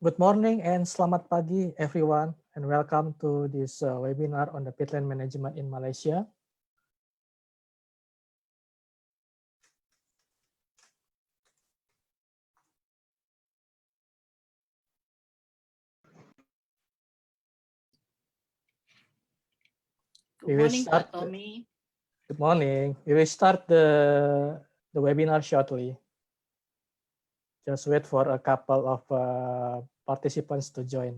Good morning and selamat pagi, everyone, and welcome to this webinar on the peatland management in Malaysia. Good morning, Pak Tommy. Good morning. We will start the webinar shortly. Just wait for a couple of participants to join.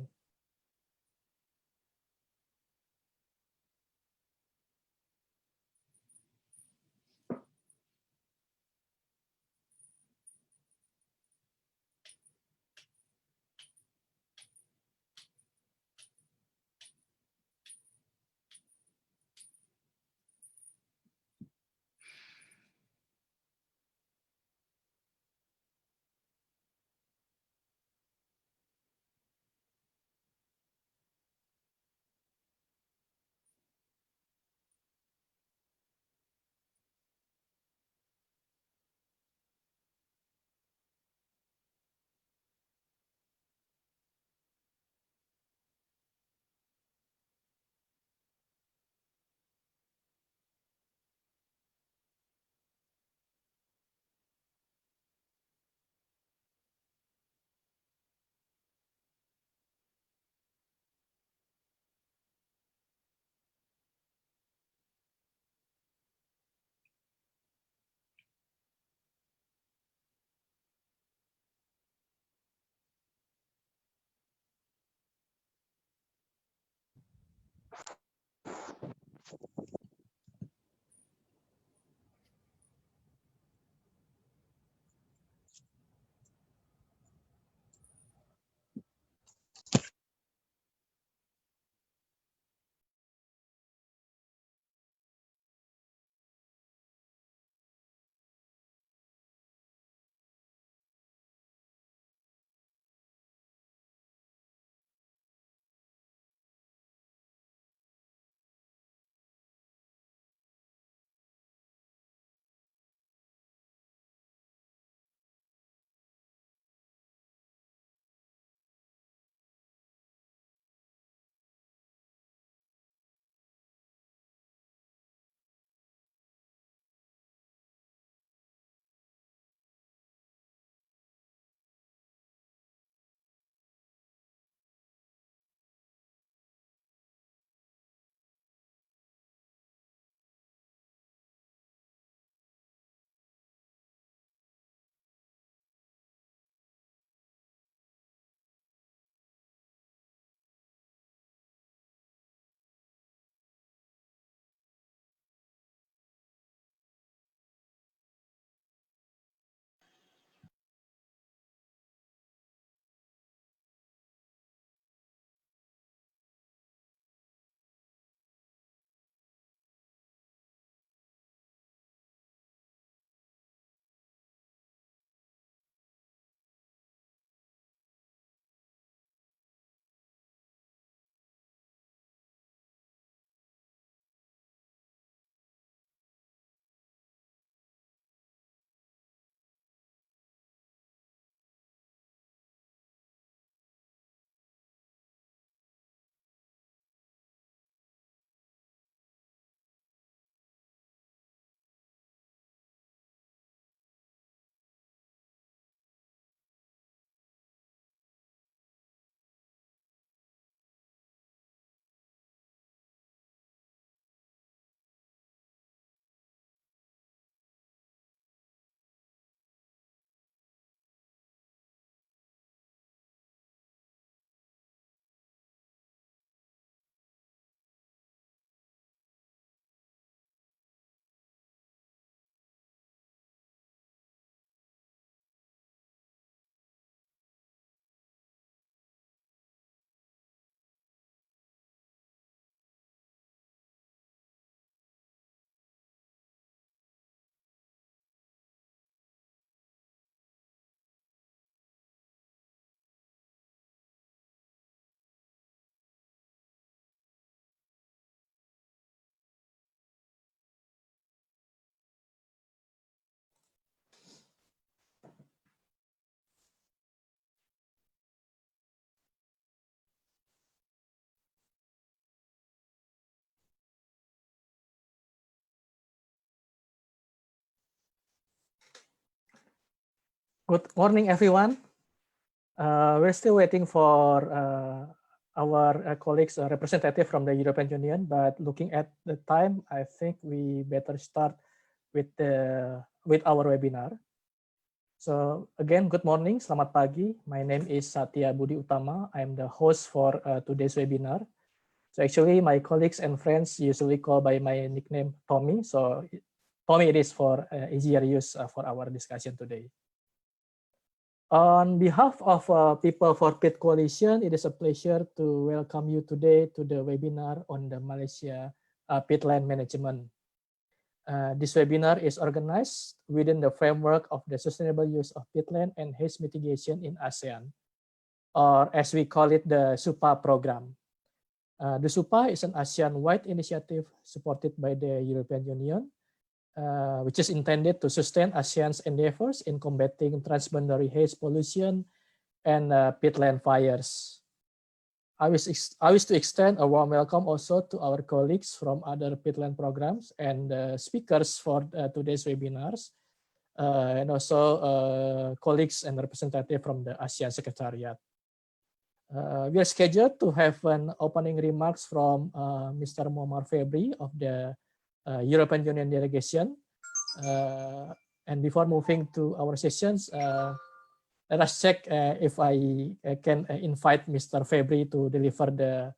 Good morning, everyone. We're still waiting for our colleagues, representative from the European Union, but looking at the time, I think we better start with our webinar. So again, good morning, selamat pagi. My name is Satya Budi Utama. I'm the host for today's webinar. So actually, my colleagues and friends usually call by my nickname Tommy. So Tommy it is for easier use for our discussion today. On behalf of People for Peat Coalition, it is a pleasure to welcome you today to the webinar on the Malaysia peatland management. This webinar is organized within the framework of the sustainable use of peatland and haze mitigation in ASEAN, or as we call it, the SUPA program. The SUPA is an ASEAN-wide initiative supported by the European Union, which is intended to sustain ASEAN's endeavors in combating transboundary haze pollution and peatland fires. I wish to extend a warm welcome also to our colleagues from other peatland programs and speakers for today's webinars, and also colleagues and representatives from the ASEAN Secretariat. We are scheduled to have an opening remarks from Mr. Muammar Febri of the European Union delegation. And before moving to our sessions, let us check if I can invite Mr. Febri to deliver the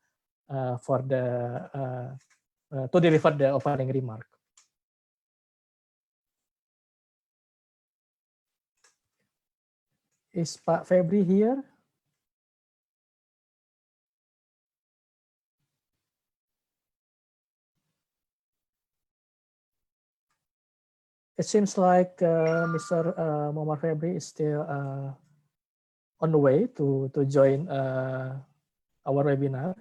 opening remark. Is Pak Febri here? It seems like Mr. Muammar Febri is still on the way to join our webinar.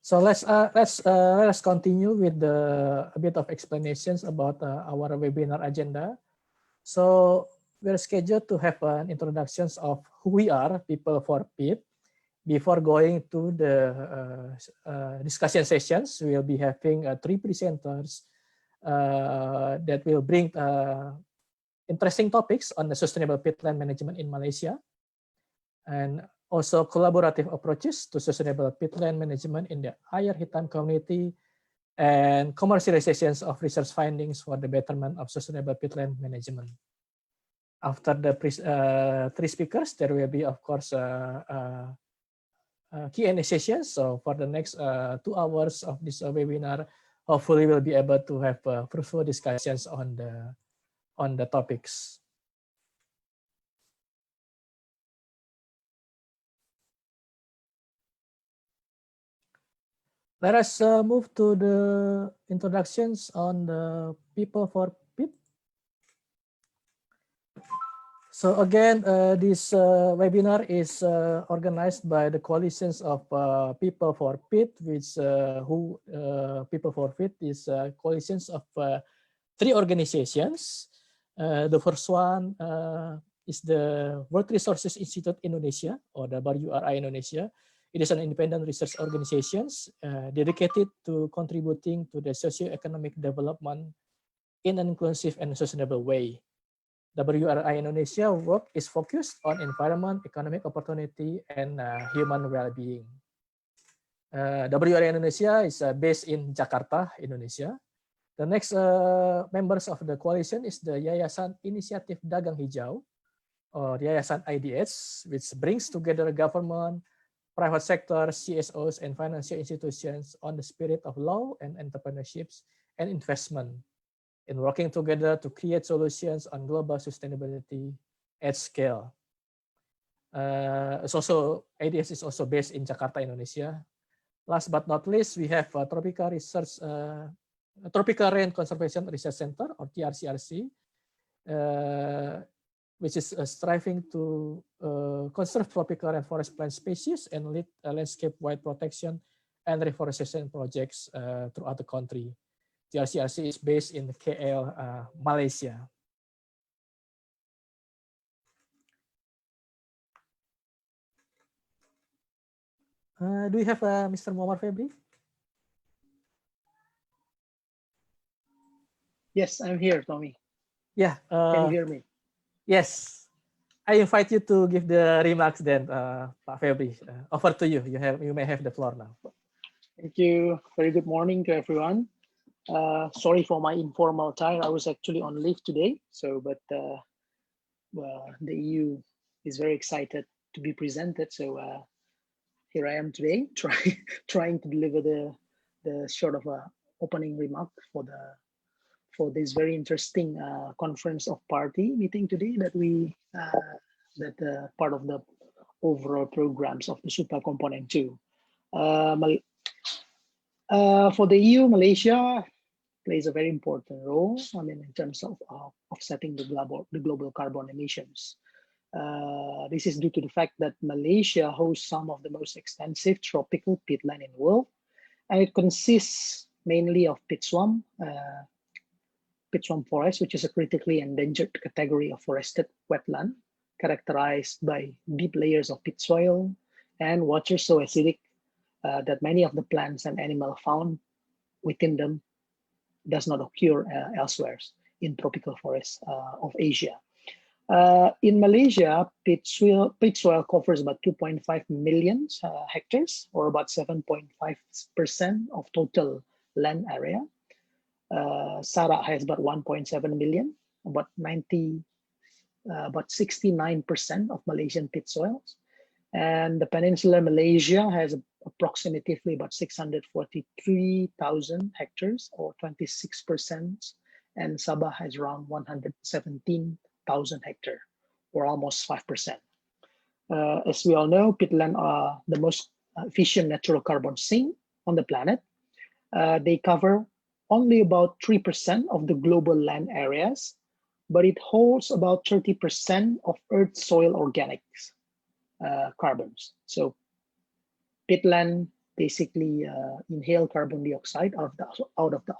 So let us continue with a bit of explanations about our webinar agenda. So we're scheduled to have an introductions of who we are, People for Peat. Before going to the discussion sessions, we'll be having 3 presenters that will bring interesting topics on the sustainable peatland management in Malaysia, and also collaborative approaches to sustainable peatland management in the Air Hitam community, and commercializations of research findings for the betterment of sustainable peatland management. After the 3 speakers, there will be, of course, Q&A sessions. So for the next 2 hours of this webinar, hopefully we'll be able to have fruitful discussions on the topics. Let us move to the introductions on the People for Peat. So again, this webinar is organized by the coalitions of People for Peat, which People for Peat is coalitions of 3 organizations. The first one is the World Resources Institute Indonesia, or the WRI Indonesia. It is an independent research organization dedicated to contributing to the socio-economic development in an inclusive and sustainable way. WRI Indonesia work is focused on environment, economic opportunity, and human well-being. WRI Indonesia is based in Jakarta, Indonesia. The next members of the coalition is the Yayasan Inisiatif Dagang Hijau, or Yayasan IDH, which brings together government, private sector, CSOs, and financial institutions on the spirit of law and entrepreneurships and investment in working together to create solutions on global sustainability at scale. IDH is also based in Jakarta, Indonesia. Last but not least, we have Tropical Rain Conservation Research Center, or TRCRC, which is striving to conserve tropical and forest plant species and lead landscape-wide protection and reforestation projects throughout the country. TRCRC is based in KL, Malaysia. Do we have Mr. Muammar Febri? Yes, I'm here, Tommy. Yeah. Can you hear me? Yes, I invite you to give the remarks then, Pak Febri. Over to you. You may have the floor now. Thank you. Very good morning to everyone. Sorry for my informal attire. I was actually on leave today. But the EU is very excited to be presented. Here I am today, trying to deliver the sort of opening remark for this very interesting conference of party meeting today that part of the overall programs of the Super Component 2. For the EU, Malaysia plays a very important role. I mean, in terms of offsetting the global carbon emissions. This is due to the fact that Malaysia hosts some of the most extensive tropical peatland in the world, and it consists mainly of peat swamp forest, which is a critically endangered category of forested wetland, characterized by deep layers of peat soil and water so acidic that many of the plants and animals found within them does not occur elsewhere in tropical forests of Asia. In Malaysia, peat soil covers about 2.5 million hectares, or about 7.5% of total land area. Sarawak has about 1.7 million, about 69% of Malaysian peat soils. And the Peninsular Malaysia has approximately about 643,000 hectares, or 26%, and Sabah has around 117,000 hectares, or almost 5%. As we all know, peatland are the most efficient natural carbon sink on the planet. They cover only about 3% of the global land areas, but it holds about 30% of Earth's soil organics carbons. So peatland basically inhale carbon dioxide out of the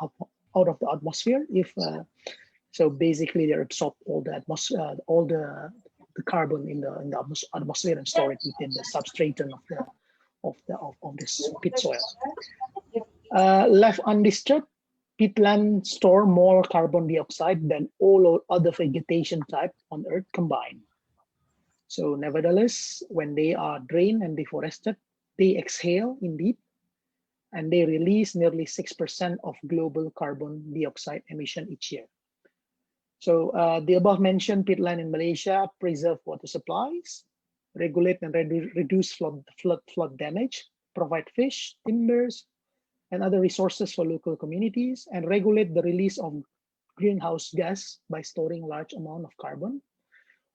atmosphere. So basically, they absorb all the atmosphere, all the carbon in the atmosphere and store it within the substratum of this peat soil. Left undisturbed, peatland store more carbon dioxide than all other vegetation type on Earth combined. So nevertheless, when they are drained and deforested, they exhale indeed, and they release nearly 6% of global carbon dioxide emission each year. So the above mentioned peatland in Malaysia preserve water supplies, regulate and reduce flood damage, provide fish, timbers, and other resources for local communities, and regulate the release of greenhouse gas by storing large amount of carbon,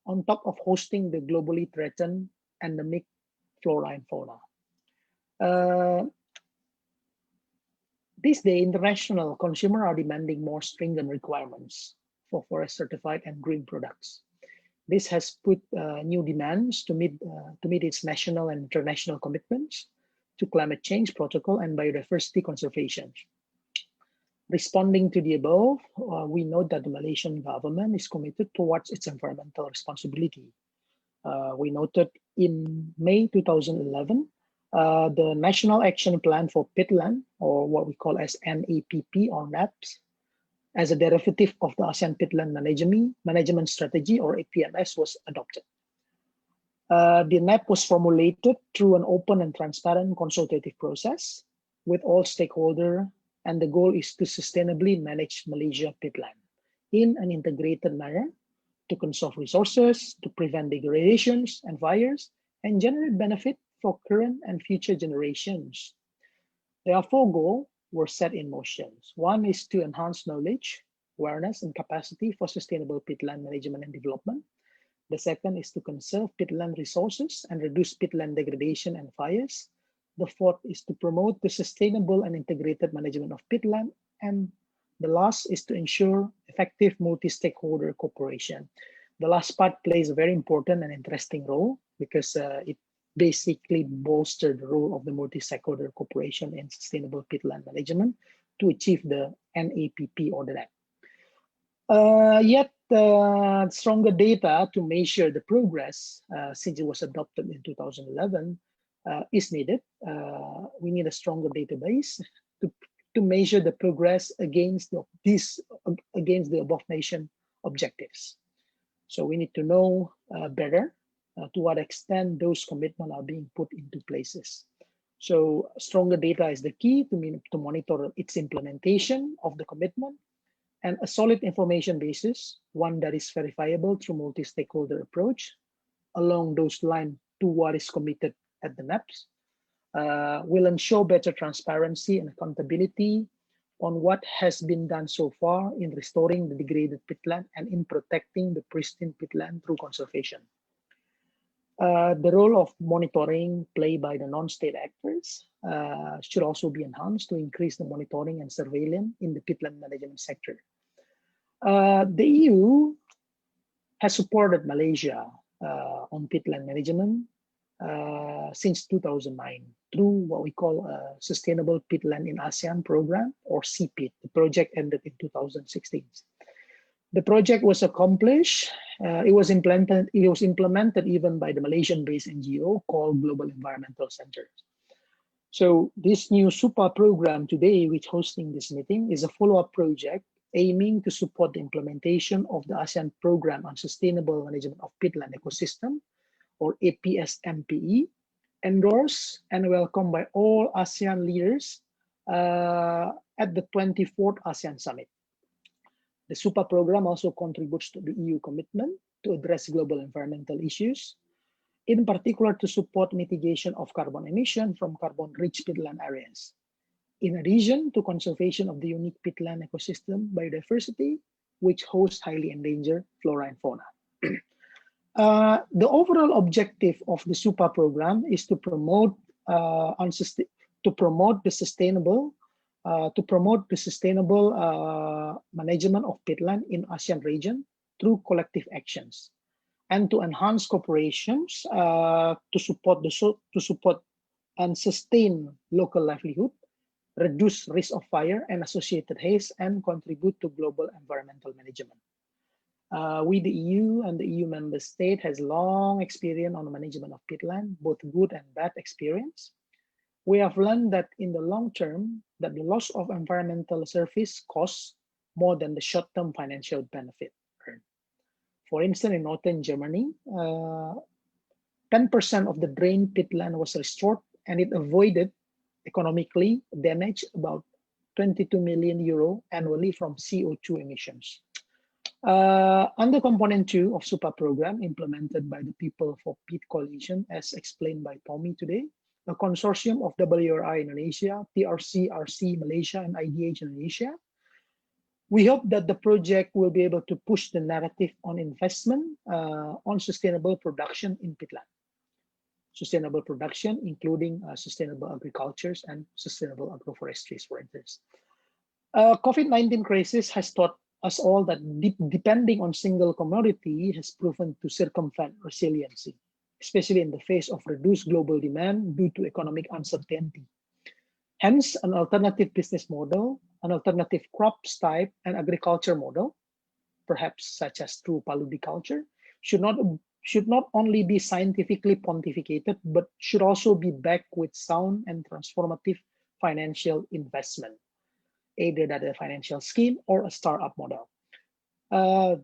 on top of hosting the globally threatened endemic flora and fauna. These days, international consumers are demanding more stringent requirements for forest certified and green products. This has put new demands to meet its national and international commitments to climate change protocol and biodiversity conservation. Responding to the above, we note that the Malaysian government is committed towards its environmental responsibility. We noted in May 2011, the National Action Plan for Peatland, or what we call as NAPP or NAPS, as a derivative of the ASEAN Peatland Management Strategy, or APMS, was adopted. The NAP was formulated through an open and transparent consultative process with all stakeholders, and the goal is to sustainably manage Malaysia peatland in an integrated manner to conserve resources, to prevent degradations and fires, and generate benefit for current and future generations. There are 4 goals were set in motion. One is to enhance knowledge, awareness, and capacity for sustainable peatland management and development. The second is to conserve peatland resources and reduce peatland degradation and fires. The fourth is to promote the sustainable and integrated management of peatland. And the last is to ensure effective multi-stakeholder cooperation. The last part plays a very important and interesting role because it basically bolstered the role of the multi-stakeholder cooperation in sustainable peatland management to achieve the NAPP or the NAP. Yet stronger data to measure the progress since it was adopted in 2011 is needed. We need a stronger database to measure the progress against the above mentioned objectives. So we need to know better to what extent those commitments are being put into places. So stronger data is the key to monitor its implementation of the commitment, and a solid information basis, one that is verifiable through multi-stakeholder approach along those lines to what is committed at the NAPs, will ensure better transparency and accountability on what has been done so far in restoring the degraded peatland and in protecting the pristine peatland through conservation. The role of monitoring played by the non-state actors should also be enhanced to increase the monitoring and surveillance in the peatland management sector. The EU has supported Malaysia on peatland management since 2009 through what we call a Sustainable Peatland in ASEAN program, or CPEAT. The project ended in 2016. The project was accomplished. It was implemented even by the Malaysian-based NGO called Global Environmental Center. So this new SUPA program today, which hosting this meeting, is a follow-up project aiming to support the implementation of the ASEAN Program on Sustainable Management of Peatland Ecosystem, or APS-MPE, endorsed and welcomed by all ASEAN leaders at the 24th ASEAN Summit. The SUPA program also contributes to the EU commitment to address global environmental issues, in particular to support mitigation of carbon emission from carbon-rich peatland areas. In addition to conservation of the unique peatland ecosystem biodiversity, which hosts highly endangered flora and fauna. The overall objective of the SUPA program is to promote the sustainable management of peatland in ASEAN region through collective actions, and to enhance cooperations to support and sustain local livelihood, reduce risk of fire and associated haze, and contribute to global environmental management. We, the EU and the EU member state, has long experience on the management of peatland, both good and bad experience. We have learned that in the long term, that the loss of environmental surface costs more than the short-term financial benefit earned. For instance, in northern Germany, 10% of the drained peatland was restored, and it avoided economically damage about 22 million euro annually from CO2 emissions. Under component 2 of SUPA program implemented by the People for Peat Coalition, as explained by Tommy today, a consortium of WRI Indonesia, TRC, RC Malaysia, and IDH Indonesia, we hope that the project will be able to push the narrative on investment on sustainable production in peatland. Sustainable production, including sustainable agricultures and sustainable agroforestry, for instance. COVID-19 crisis has taught us all that depending on single commodity has proven to circumvent resiliency, especially in the face of reduced global demand due to economic uncertainty. Hence, an alternative business model, an alternative crops type and agriculture model, perhaps such as through paludiculture, should not only be scientifically pontificated, but should also be backed with sound and transformative financial investment, either that a financial scheme or a startup model.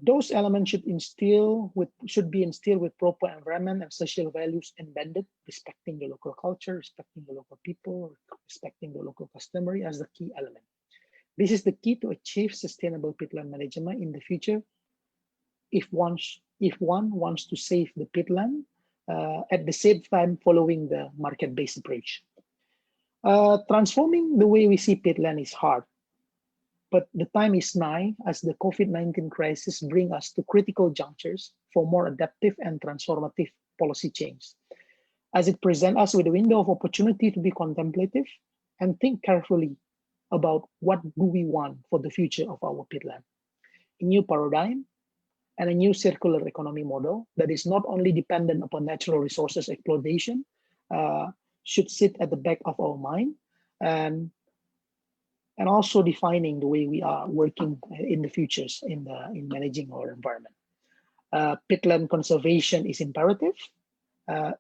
Those elements should be instilled with proper environment and social values embedded, respecting the local culture, respecting the local people, respecting the local customary as the key element. This is the key to achieve sustainable peatland management in the future if one wants to save the peatland at the same time following the market-based approach. Transforming the way we see peatland is hard, but the time is nigh as the COVID-19 crisis brings us to critical junctures for more adaptive and transformative policy change, as it presents us with a window of opportunity to be contemplative and think carefully about what do we want for the future of our peatland. A new paradigm and a new circular economy model that is not only dependent upon natural resources exploitation should sit at the back of our mind, and also defining the way we are working in the futures in managing our environment. Peatland conservation is imperative,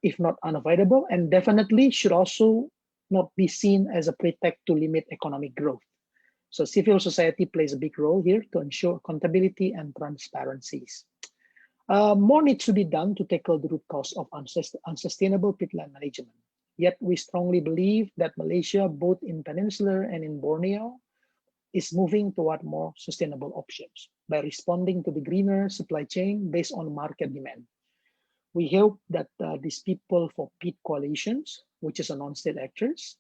if not unavoidable, and definitely should also not be seen as a pretext to limit economic growth. So civil society plays a big role here to ensure accountability and transparencies. More needs to be done to tackle the root cause of unsustainable peatland management. Yet we strongly believe that Malaysia, both in Peninsular and in Borneo, is moving toward more sustainable options by responding to the greener supply chain based on market demand. We hope that these people for Peat coalitions, which is a non-state actors,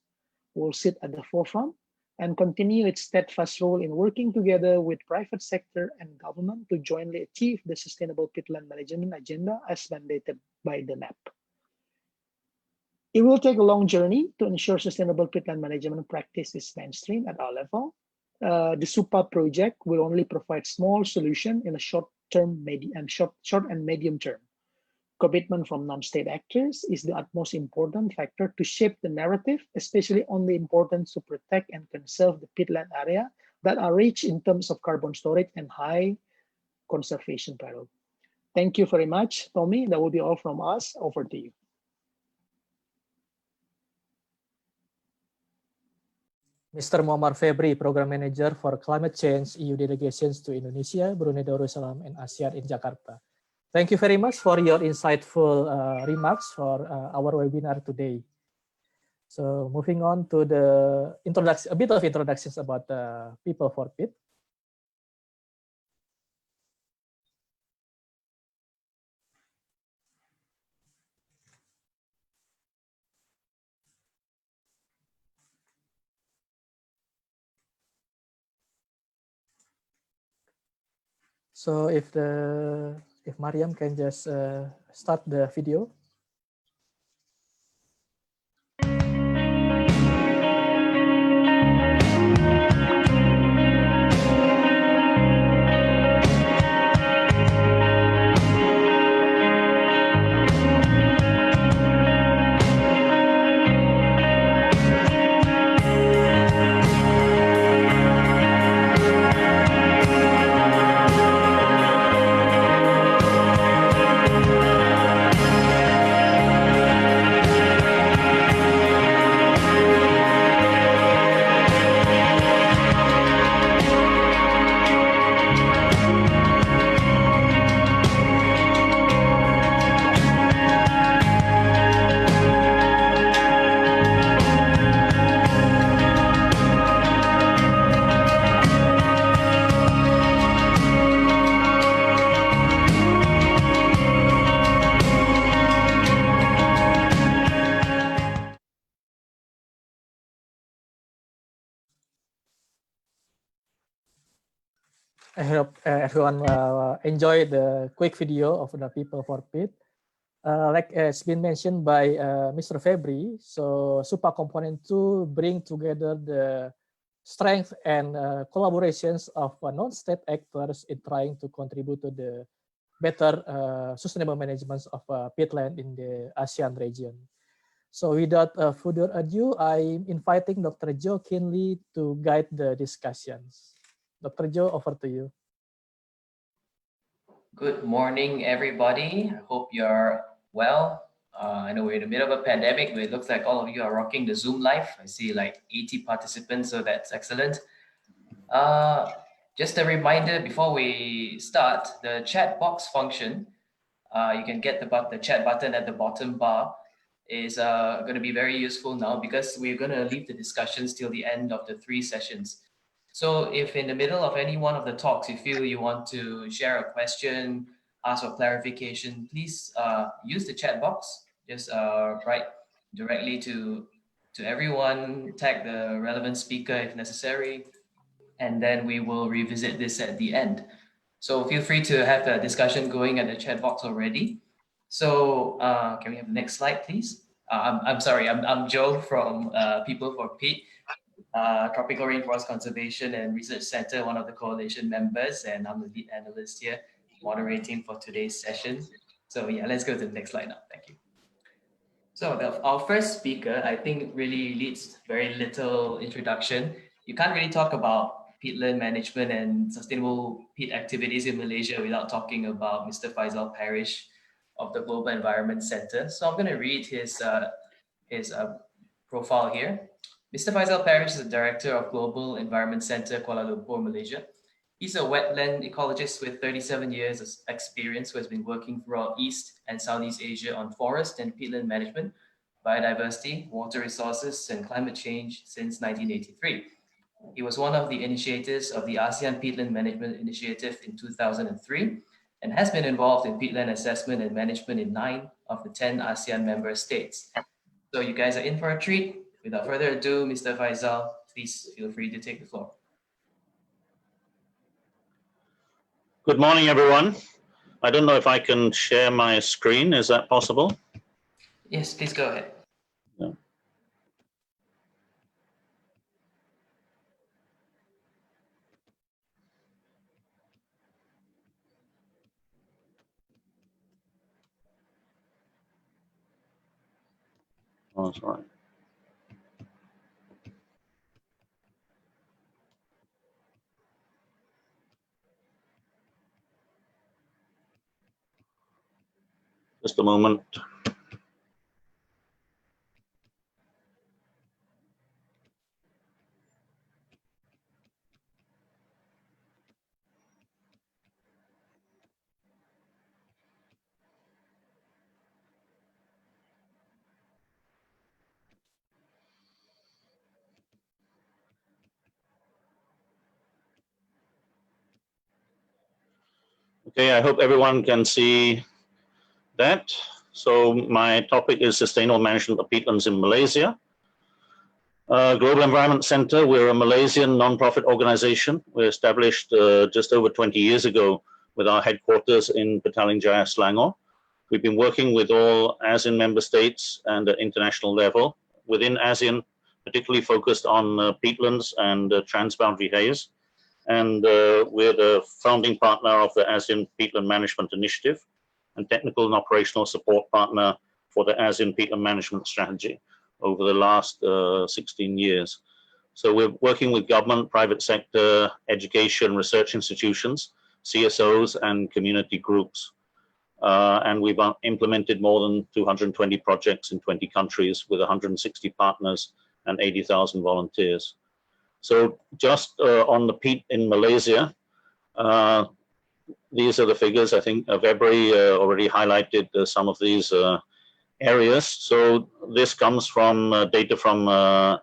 will sit at the forefront and continue its steadfast role in working together with private sector and government to jointly achieve the sustainable peatland management agenda as mandated by the MAP. It will take a long journey to ensure sustainable peatland management practice is mainstream at our level. The SUPA project will only provide small solution in a short and medium term. Commitment from non-state actors is the utmost important factor to shape the narrative, especially on the importance to protect and conserve the peatland area that are rich in terms of carbon storage and high conservation value. Thank you very much, Tommy. That will be all from us. Over to you. Mr. Muammar Febri, Program Manager for Climate Change EU Delegations to Indonesia, Brunei Darussalam, and ASEAN in Jakarta. Thank you very much for your insightful remarks for our webinar today. So moving on to the introduction, a bit of introductions about People for Peat. So if Mariam can just start the video. I hope everyone enjoyed the quick video of the People for Peat. Like it's been mentioned by Mr. Febri, so SUPA Component 2 bring together the strength and collaborations of non-state actors in trying to contribute to the better sustainable management of peatland in the ASEAN region. So without further ado, I'm inviting Dr. Joe Kinley to guide the discussions. Dr. Joe, over to you. Good morning, everybody. I hope you're well. I know we're in the middle of a pandemic, but it looks like all of you are rocking the Zoom live. I see like 80 participants, so that's excellent. Just a reminder before we start, the chat box function, you can get the chat button at the bottom bar, is going to be very useful now because we're going to leave the discussions till the end of the 3 sessions. So if in the middle of any one of the talks you feel you want to share a question, ask for clarification, please use the chat box. Just write directly to everyone, tag the relevant speaker if necessary, and then we will revisit this at the end. So feel free to have the discussion going at the chat box already. So can we have the next slide, please? I'm sorry, I'm Joe from People for Peat. Tropical Rainforest Conservation and Research Center, one of the coalition members, and I'm the lead analyst here moderating for today's session. So yeah, let's go to the next slide now. Thank you. So our first speaker, I think, really needs very little introduction. You can't really talk about peatland management and sustainable peat activities in Malaysia without talking about Mr. Faisal Parish of the Global Environment Center. So I'm going to read his profile here. Mr. Faisal Parish is the Director of Global Environment Center, Kuala Lumpur, Malaysia. He's a wetland ecologist with 37 years of experience who has been working throughout East and Southeast Asia on forest and peatland management, biodiversity, water resources, and climate change since 1983. He was one of the initiators of the ASEAN Peatland Management Initiative in 2003 and has been involved in peatland assessment and management in 9 of the 10 ASEAN member states. So you guys are in for a treat. Without further ado, Mr. Faisal, please feel free to take the floor. Good morning, everyone. I don't know if I can share my screen. Is that possible? Yes, please go ahead. Yeah. Oh, that's right. Just a moment. Okay, I hope everyone can see that. So my topic is sustainable management of peatlands in Malaysia. Global Environment Center, we're a Malaysian non-profit organization. We established just over 20 years ago with our headquarters in Petaling Jaya, Selangor. We've been working with all ASEAN member states and at international level. Within ASEAN, particularly focused on peatlands and transboundary haze. And we're the founding partner of the ASEAN Peatland Management Initiative and technical and operational support partner for the ASEAN Peatland Management Strategy over the last 16 years. So we're working with government, private sector, education, research institutions, CSOs, and community groups. And we've implemented more than 220 projects in 20 countries with 160 partners and 80,000 volunteers. So just on the peat in Malaysia, these are the figures. I think February already highlighted some of these areas. So this comes from data from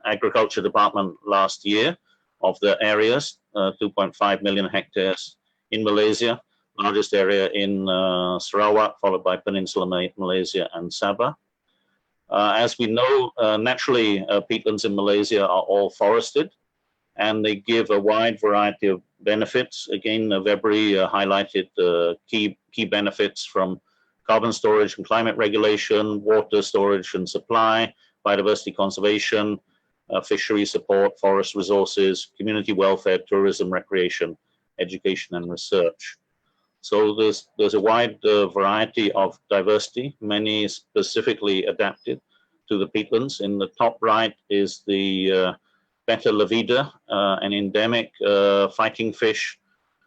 Agriculture Department last year of the areas, 2.5 million hectares in Malaysia, largest area in Sarawak, followed by Peninsular Malaysia and Sabah. As we know, naturally, peatlands in Malaysia are all forested, and they give a wide variety of benefits. Again, February highlighted key benefits from carbon storage and climate regulation, water storage and supply, biodiversity conservation, fishery support, forest resources, community welfare, tourism, recreation, education, and research. So there's a wide variety of diversity, many specifically adapted to the peatlands. In the top right is the Beta lavida, an endemic fighting fish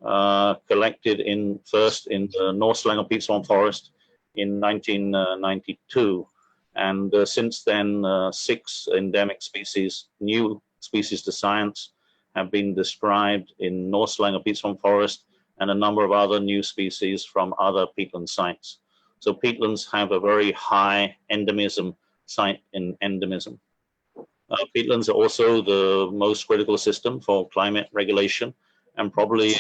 collected first in the North Selangor peat swamp forest in 1992. And since then, 6 endemic species, new species to science, have been described in North Selangor peat swamp forest and a number of other new species from other peatland sites. So peatlands have a very high endemism site in endemism. Peatlands are also the most critical system for climate regulation and probably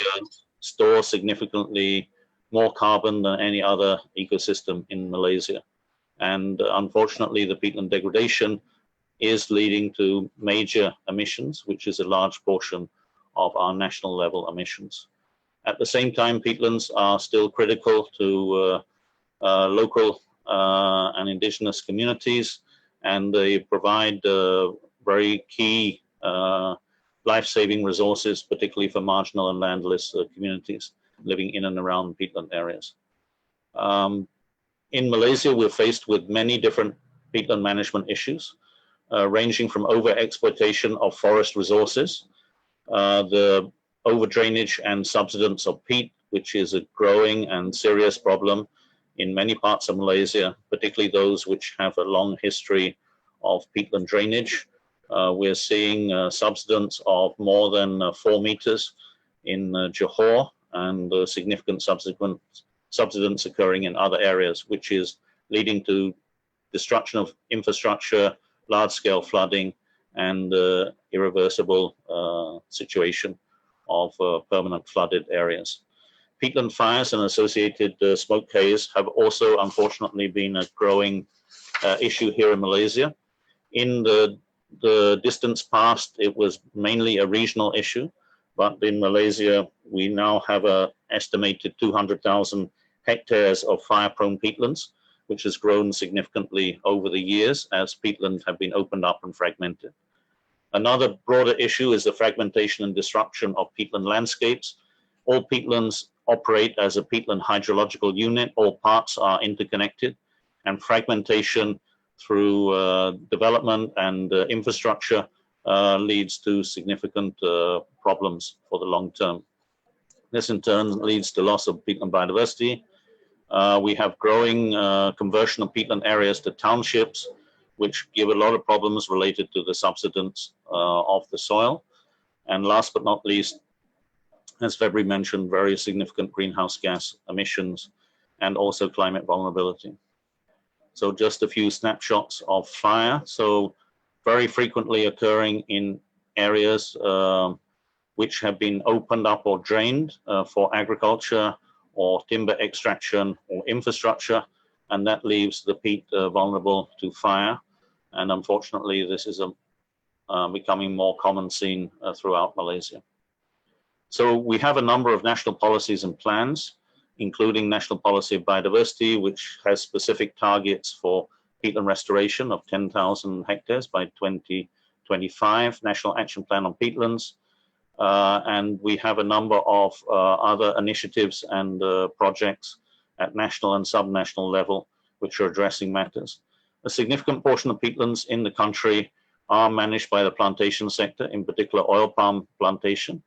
store significantly more carbon than any other ecosystem in Malaysia. And unfortunately, the peatland degradation is leading to major emissions, which is a large portion of our national level emissions. At the same time, peatlands are still critical to local and indigenous communities, and they provide very key life-saving resources, particularly for marginal and landless communities living in and around peatland areas. In Malaysia, we're faced with many different peatland management issues, ranging from over-exploitation of forest resources, the over-drainage and subsidence of peat, which is a growing and serious problem in many parts of Malaysia, particularly those which have a long history of peatland drainage. We're seeing subsidence of more than 4 meters in Johor, and significant subsidence occurring in other areas, which is leading to destruction of infrastructure, large-scale flooding, and irreversible situation of permanent flooded areas. Peatland fires and associated smoke haze have also unfortunately been a growing issue here in Malaysia. In the distance past, it was mainly a regional issue, but in Malaysia, we now have an estimated 200,000 hectares of fire-prone peatlands, which has grown significantly over the years as peatlands have been opened up and fragmented. Another broader issue is the fragmentation and disruption of peatland landscapes. All peatlands operate as a peatland hydrological unit. All parts are interconnected, and fragmentation through development and infrastructure leads to significant problems for the long term. This in turn leads to loss of peatland biodiversity. We have growing conversion of peatland areas to townships, which give a lot of problems related to the subsidence of the soil. And last but not least, as February mentioned, very significant greenhouse gas emissions and also climate vulnerability. So just a few snapshots of fire. So very frequently occurring in areas which have been opened up or drained for agriculture or timber extraction or infrastructure, and that leaves the peat vulnerable to fire. And unfortunately, this is becoming more common seen throughout Malaysia. So we have a number of national policies and plans, including National Policy of Biodiversity, which has specific targets for peatland restoration of 10,000 hectares by 2025, National Action Plan on Peatlands, and we have a number of other initiatives and projects at national and subnational level, which are addressing matters. A significant portion of peatlands in the country are managed by the plantation sector, in particular oil palm plantation.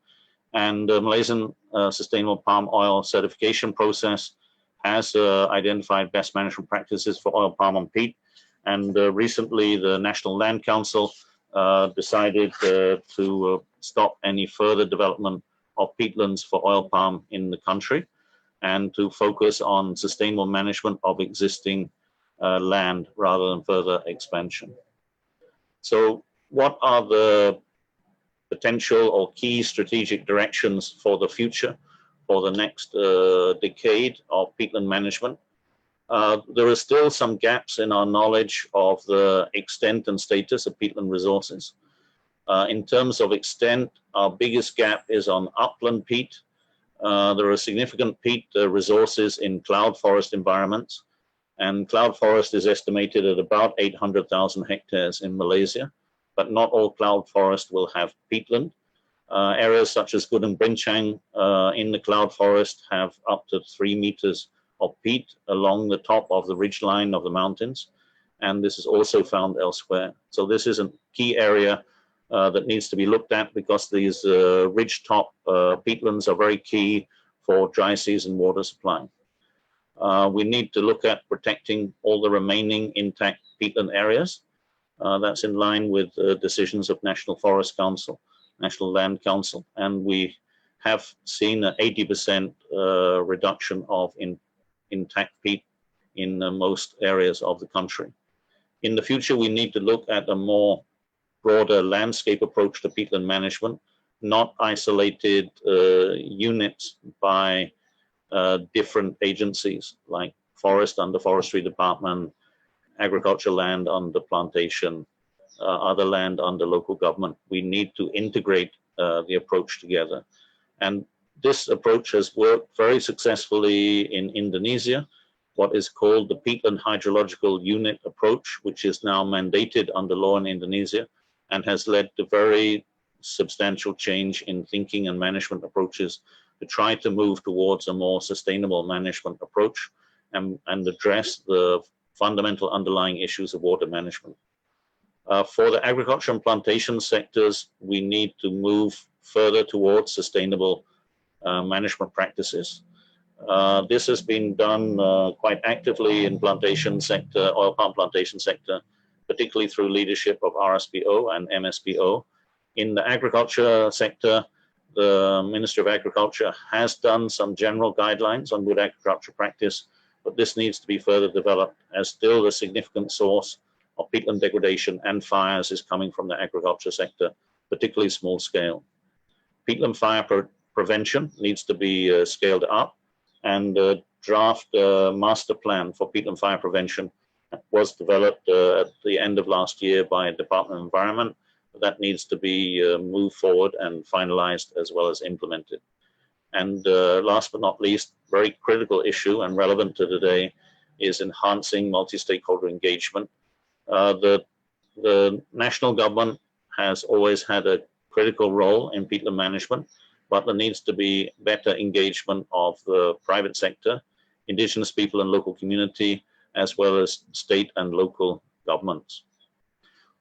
And the Malaysian Sustainable Palm Oil Certification Process has identified best management practices for oil palm on peat. And recently, the National Land Council decided to stop any further development of peatlands for oil palm in the country and to focus on sustainable management of existing land rather than further expansion. So what are the potential or key strategic directions for the future for the next decade of peatland management? There are still some gaps in our knowledge of the extent and status of peatland resources. In terms of extent, our biggest gap is on upland peat. There are significant peat resources in cloud forest environments, and cloud forest is estimated at about 800,000 hectares in Malaysia, but not all cloud forest will have peatland. Areas such as Gunung Brincang in the cloud forest have up to 3 meters of peat along the top of the ridgeline of the mountains, and this is also found elsewhere. So this is a key area that needs to be looked at because these ridgetop peatlands are very key for dry season water supply. We need to look at protecting all the remaining intact peatland areas. That's in line with decisions of National Forest Council, National Land Council, and we have seen an 80% reduction of intact peat in most areas of the country. In the future, we need to look at a more broader landscape approach to peatland management, not isolated units by different agencies like forest under forestry department, agricultural land under plantation, other land under local government. We need to integrate the approach together. And this approach has worked very successfully in Indonesia, what is called the Peatland Hydrological Unit approach, which is now mandated under law in Indonesia and has led to very substantial change in thinking and management approaches to try to move towards a more sustainable management approach and address the fundamental underlying issues of water management. For the agriculture and plantation sectors, we need to move further towards sustainable management practices. This has been done quite actively in plantation sector, oil palm plantation sector, particularly through leadership of RSPO and MSPO. In the agriculture sector, the Ministry of Agriculture has done some general guidelines on good agriculture practice, but this needs to be further developed, as still a significant source of peatland degradation and fires is coming from the agriculture sector, particularly small scale. Peatland fire prevention needs to be scaled up, and draft master plan for peatland fire prevention was developed at the end of last year by Department of Environment. That needs to be moved forward and finalized as well as implemented. And last but not least, very critical issue and relevant to today is enhancing multi-stakeholder engagement. The national government has always had a critical role in peatland management, but there needs to be better engagement of the private sector, indigenous people and local community, as well as state and local governments.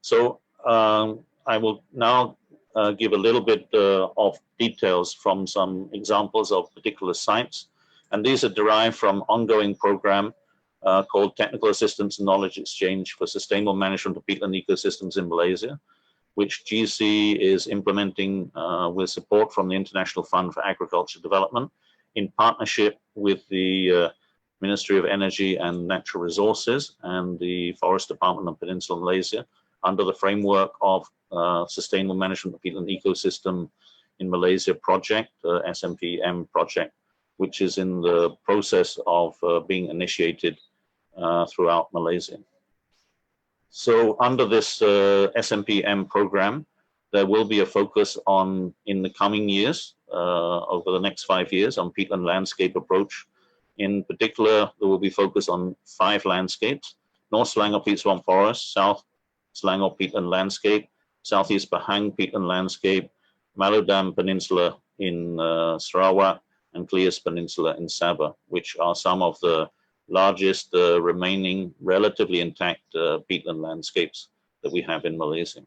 So I will now give a little bit of details from some examples of particular sites. And these are derived from ongoing program called Technical Assistance and Knowledge Exchange for Sustainable Management of Peatland Ecosystems in Malaysia, which GC is implementing with support from the International Fund for Agriculture Development in partnership with the Ministry of Energy and Natural Resources and the Forest Department of Peninsular Malaysia under the framework of Sustainable Management of Peatland Ecosystem in Malaysia project, SMPM project, which is in the process of being initiated throughout Malaysia. So under this SMPM program, there will be a focus on, in the coming years, over the next 5 years, on peatland landscape approach. In particular, there will be focus on 5 landscapes: North Selangor Peat Swamp Forest, South Selangor Peatland Landscape, Southeast Pahang Peatland Landscape, Malodam Peninsula in Sarawak, and Clears Peninsula in Sabah, which are some of the largest remaining relatively intact peatland landscapes that we have in Malaysia.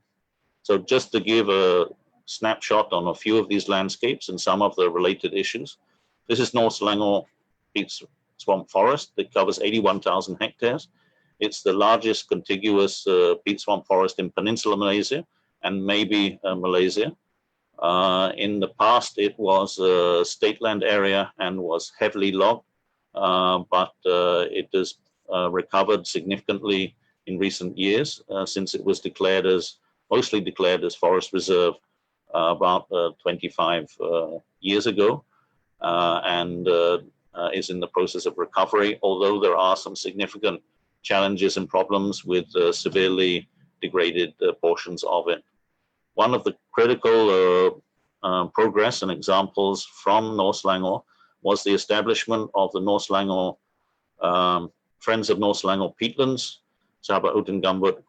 So just to give a snapshot on a few of these landscapes and some of the related issues, this is North Selangor Peat Swamp Forest that covers 81,000 hectares. It's the largest contiguous peat swamp forest in Peninsular Malaysia and maybe Malaysia. In the past, it was a state land area and was heavily logged, but it has recovered significantly in recent years since it was declared as, mostly declared as forest reserve about 25 years ago, and is in the process of recovery, although there are some significant challenges and problems with severely degraded portions of it. One of the critical progress and examples from North Selangor was the establishment of the North Selangor Friends of North Selangor Peatlands, Sahabat Hutan Gambut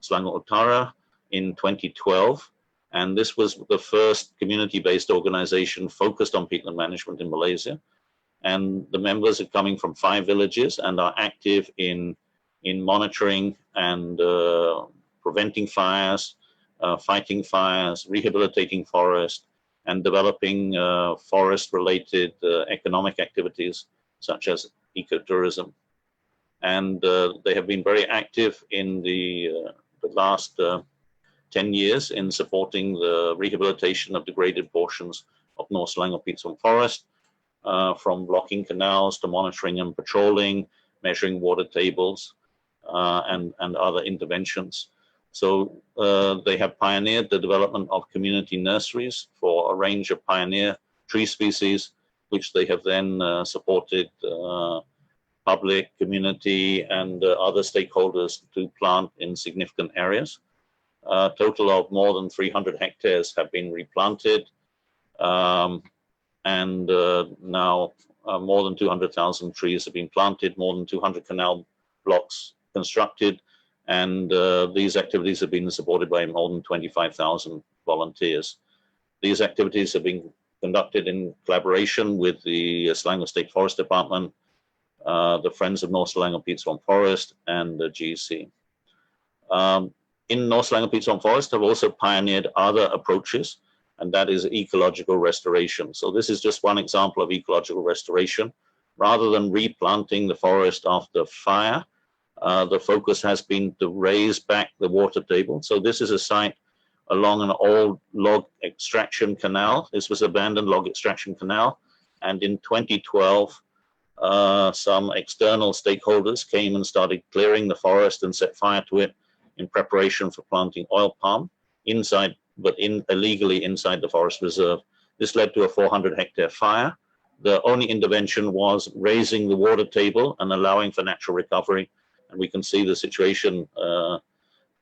Selangor Utara, in 2012. And this was the first community-based organization focused on peatland management in Malaysia. And the members are coming from 5 villages and are active in monitoring and preventing fires, fighting fires, rehabilitating forest, and developing forest-related economic activities such as ecotourism. And they have been very active in the last 10 years in supporting the rehabilitation of degraded portions of North Selangor Peat Swamp Forest, from blocking canals to monitoring and patrolling, measuring water tables, and other interventions. So they have pioneered the development of community nurseries for a range of pioneer tree species, which they have then supported public, community, and other stakeholders to plant in significant areas. A total of more than 300 hectares have been replanted, and now more than 200,000 trees have been planted, more than 200 canal blocks constructed, and these activities have been supported by more than 25,000 volunteers. These activities have been conducted in collaboration with the Selangor State Forest Department, the Friends of North Selangor Peat Swamp Forest, and the GC. In North Selangor Peat Swamp Forest have also pioneered other approaches, and that is ecological restoration. So this is just one example of ecological restoration. Rather than replanting the forest after fire, the focus has been to raise back the water table. So this is a site along an old log extraction canal. This was abandoned log extraction canal. And in 2012, some external stakeholders came and started clearing the forest and set fire to it in preparation for planting oil palm inside, but illegally inside the forest reserve. This led to a 400-hectare fire. The only intervention was raising the water table and allowing for natural recovery. And we can see the situation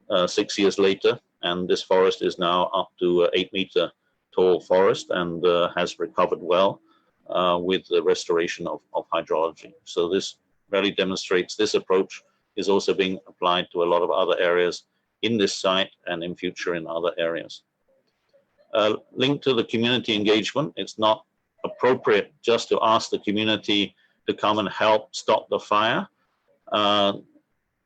6 years later, and this forest is now up to 8-meter tall forest and has recovered well with the restoration of hydrology. So this really demonstrates this approach is also being applied to a lot of other areas in this site and in future in other areas. Linked to the community engagement, it's not appropriate just to ask the community to come and help stop the fire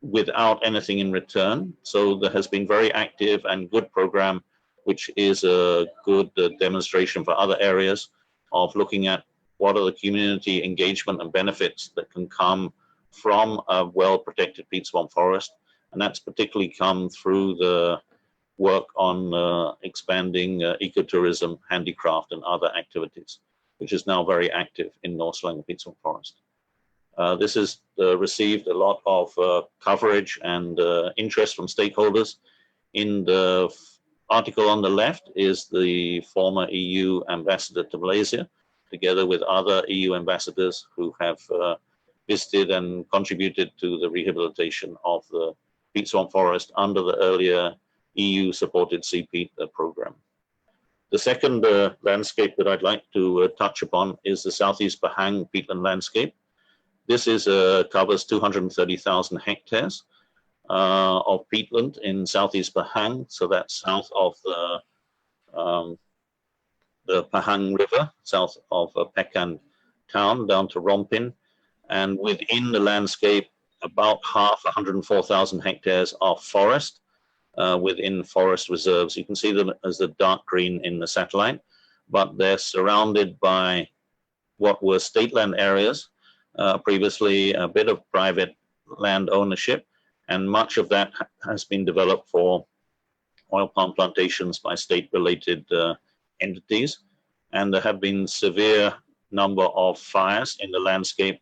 without anything in return. So there has been very active and good program, which is a good demonstration for other areas of looking at what are the community engagement and benefits that can come from a well-protected peat swamp forest. And that's particularly come through the work on expanding ecotourism, handicraft, and other activities, which is now very active in North Selangor peat swamp forest. This has received a lot of coverage and interest from stakeholders. In the article on the left is the former EU ambassador to Malaysia, together with other EU ambassadors who have visited and contributed to the rehabilitation of the peat swamp forest under the earlier EU-supported CPEAT program. The second landscape that I'd like to touch upon is the Southeast Pahang peatland landscape. This is covers 230,000 hectares of peatland in Southeast Pahang. So that's south of the Pahang River, south of Pekan town, down to Rompin. And within the landscape, about half, 104,000 hectares of forest within forest reserves. You can see them as the dark green in the satellite, but they're surrounded by what were state land areas, previously a bit of private land ownership, and much of that has been developed for oil palm plantations by state-related entities. And there have been severe number of fires in the landscape.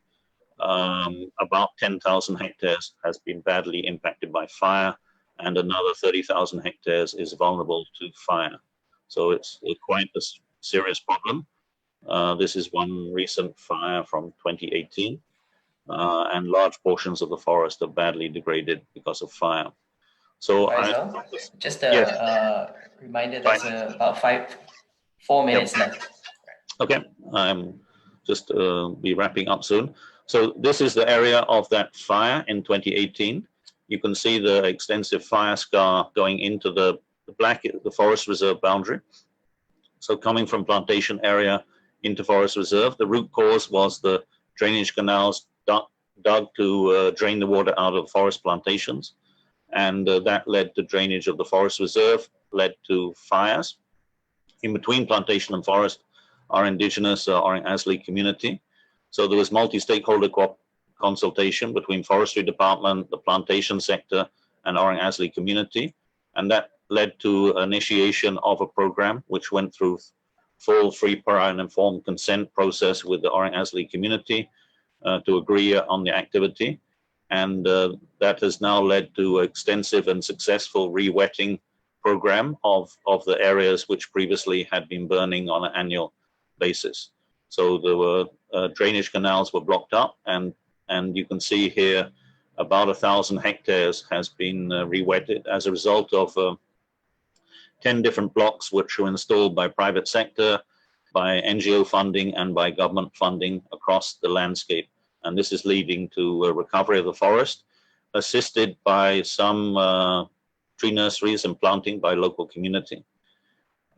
About 10,000 hectares has been badly impacted by fire, and another 30,000 hectares is vulnerable to fire. So it's quite a serious problem. This is one recent fire from 2018, and large portions of the forest are badly degraded because of fire. So just a reminder, there's about 4 minutes left. Okay, I'm just be wrapping up soon. So this is the area of that fire in 2018. You can see the extensive fire scar going into the forest reserve boundary. So coming from plantation area into forest reserve, the root cause was the drainage canals dug to drain the water out of forest plantations. And that led to drainage of the forest reserve, led to fires. In between plantation and forest, our indigenous Orang Asli community. So there was multi-stakeholder consultation between forestry department, the plantation sector, and Orang Asli community. And that led to initiation of a program which went through full, free, prior, and informed consent process with the Orang Asli community to agree on the activity. And that has now led to extensive and successful re-wetting program of the areas which previously had been burning on an annual basis. So there were drainage canals were blocked up, and you can see here about 1,000 hectares has been re-wetted as a result of 10 different blocks which were installed by private sector, by NGO funding, and by government funding across the landscape. And this is leading to a recovery of the forest, assisted by some tree nurseries and planting by local community.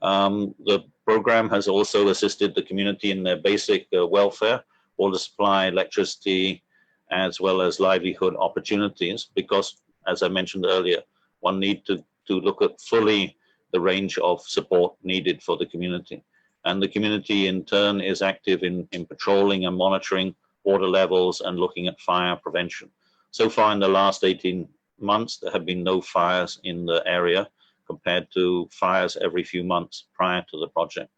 The program has also assisted the community in their basic welfare, water supply, electricity, as well as livelihood opportunities, because, as I mentioned earlier, one needs to look at fully the range of support needed for the community. And the community in turn is active in patrolling and monitoring water levels and looking at fire prevention. So far in the last 18 months, there have been no fires in the area compared to fires every few months prior to the project.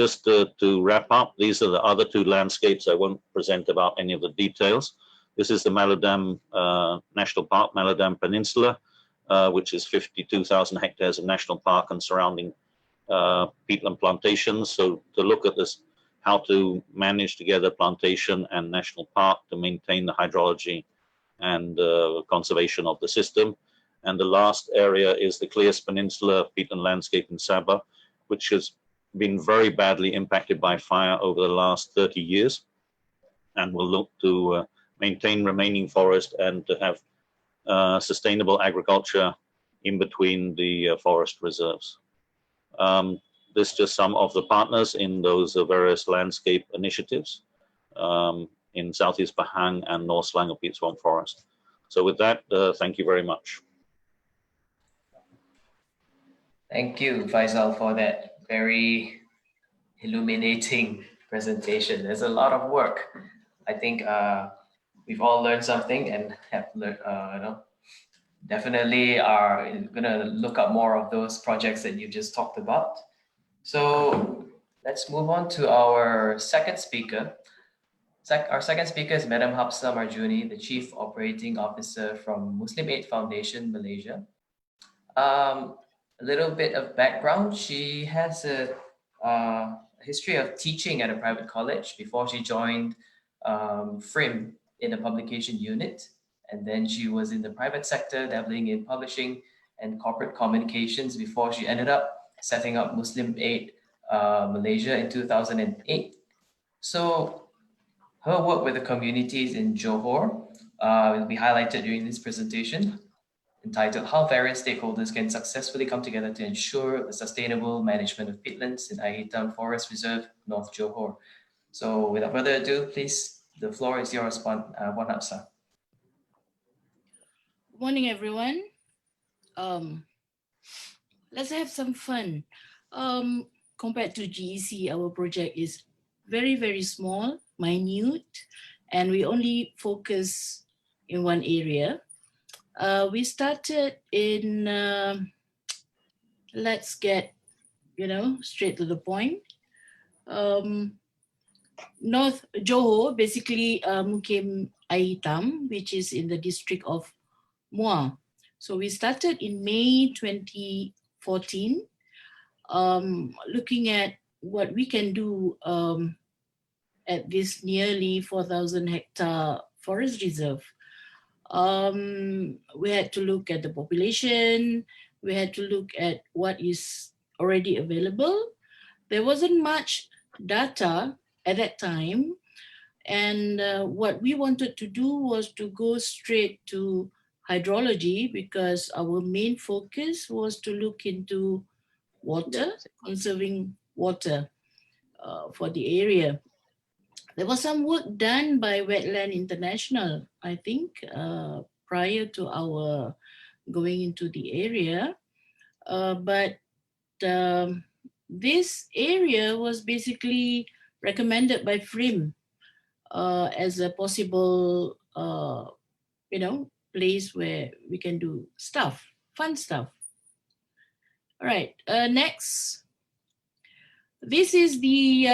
Just to wrap up, these are the other two landscapes. I won't present about any of the details. This is the Malodam National Park, Malodam Peninsula, which is 52,000 hectares of national park and surrounding peatland plantations. So to look at this, how to manage together plantation and national park to maintain the hydrology and conservation of the system. And the last area is the Clears Peninsula peatland landscape in Sabah, which has been very badly impacted by fire over the last 30 years, and will look to maintain remaining forest and to have sustainable agriculture in between the forest reserves. This is just some of the partners in those various landscape initiatives in Southeast Pahang and North Selangor Peat Swamp Forest. So with that, thank you very much. Thank you, Faisal, for that very illuminating presentation. There's a lot of work. I think we've all learned something and have learned, definitely are gonna look up more of those projects that you just talked about. So let's move on to our second speaker. Our second speaker is Madam Hapsa Marjuni, the Chief Operating Officer from Muslim Aid Foundation, Malaysia. A little bit of background. She has a history of teaching at a private college before she joined FRIM in the publication unit. And then she was in the private sector, dabbling in publishing and corporate communications before she ended up setting up Muslim Aid Malaysia in 2008. So her work with the communities in Johor will be highlighted during this presentation, entitled How Various Stakeholders Can Successfully Come Together to Ensure the Sustainable Management of Peatlands in Ahitam Forest Reserve, North Johor. So without further ado, please, the floor is yours, Puan Hapsa. Good morning, everyone. Let's have some fun. Compared to GEC, our project is very, very small, minute, and we only focus in one area. We started in, let's get, straight to the point. North Johor, basically Mukim Ahitam, which is in the district of Muar. So we started in May 2014, looking at what we can do at this nearly 4,000 hectare forest reserve. We had to look at the population. We had to look at what is already available. There wasn't much data at that time. And what we wanted to do was to go straight to hydrology, because our main focus was to look into water, conserving water for the area. There was some work done by Wetland International, I think, prior to our going into the area. But this area was basically recommended by FRIM as a possible, place where we can do stuff, fun stuff. All right, next. This is the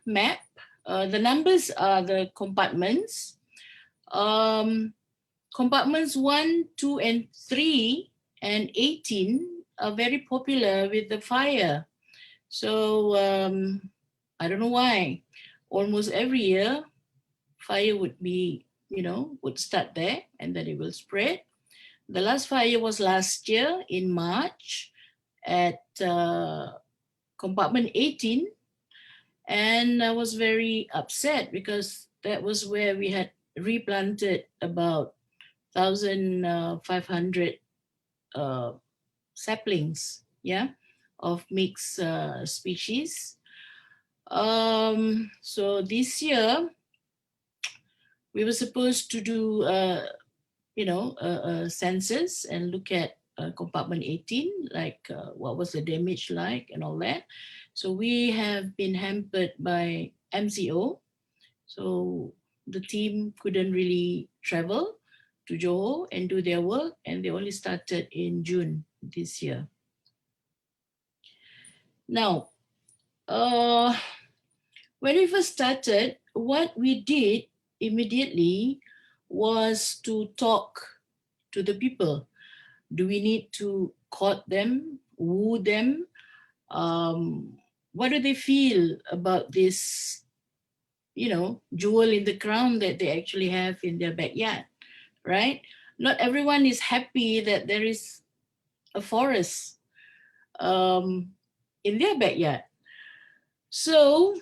map. The numbers are the compartments. Compartments 1, 2, and 3, and 18 are very popular with the fire. So I don't know why. Almost every year, fire would be, would start there and then it will spread. The last fire was last year in March at compartment 18. And I was very upset because that was where we had replanted about 1,500 saplings, of mixed species. So this year, we were supposed to do, a census and look at compartment 18, like what was the damage like and all that. So we have been hampered by MCO. So the team couldn't really travel to Johor and do their work, and they only started in June this year. Now, when we first started, what we did immediately was to talk to the people. Do we need to court them, woo them? What do they feel about this, jewel in the crown that they actually have in their backyard, right? Not everyone is happy that there is a forest in their backyard. So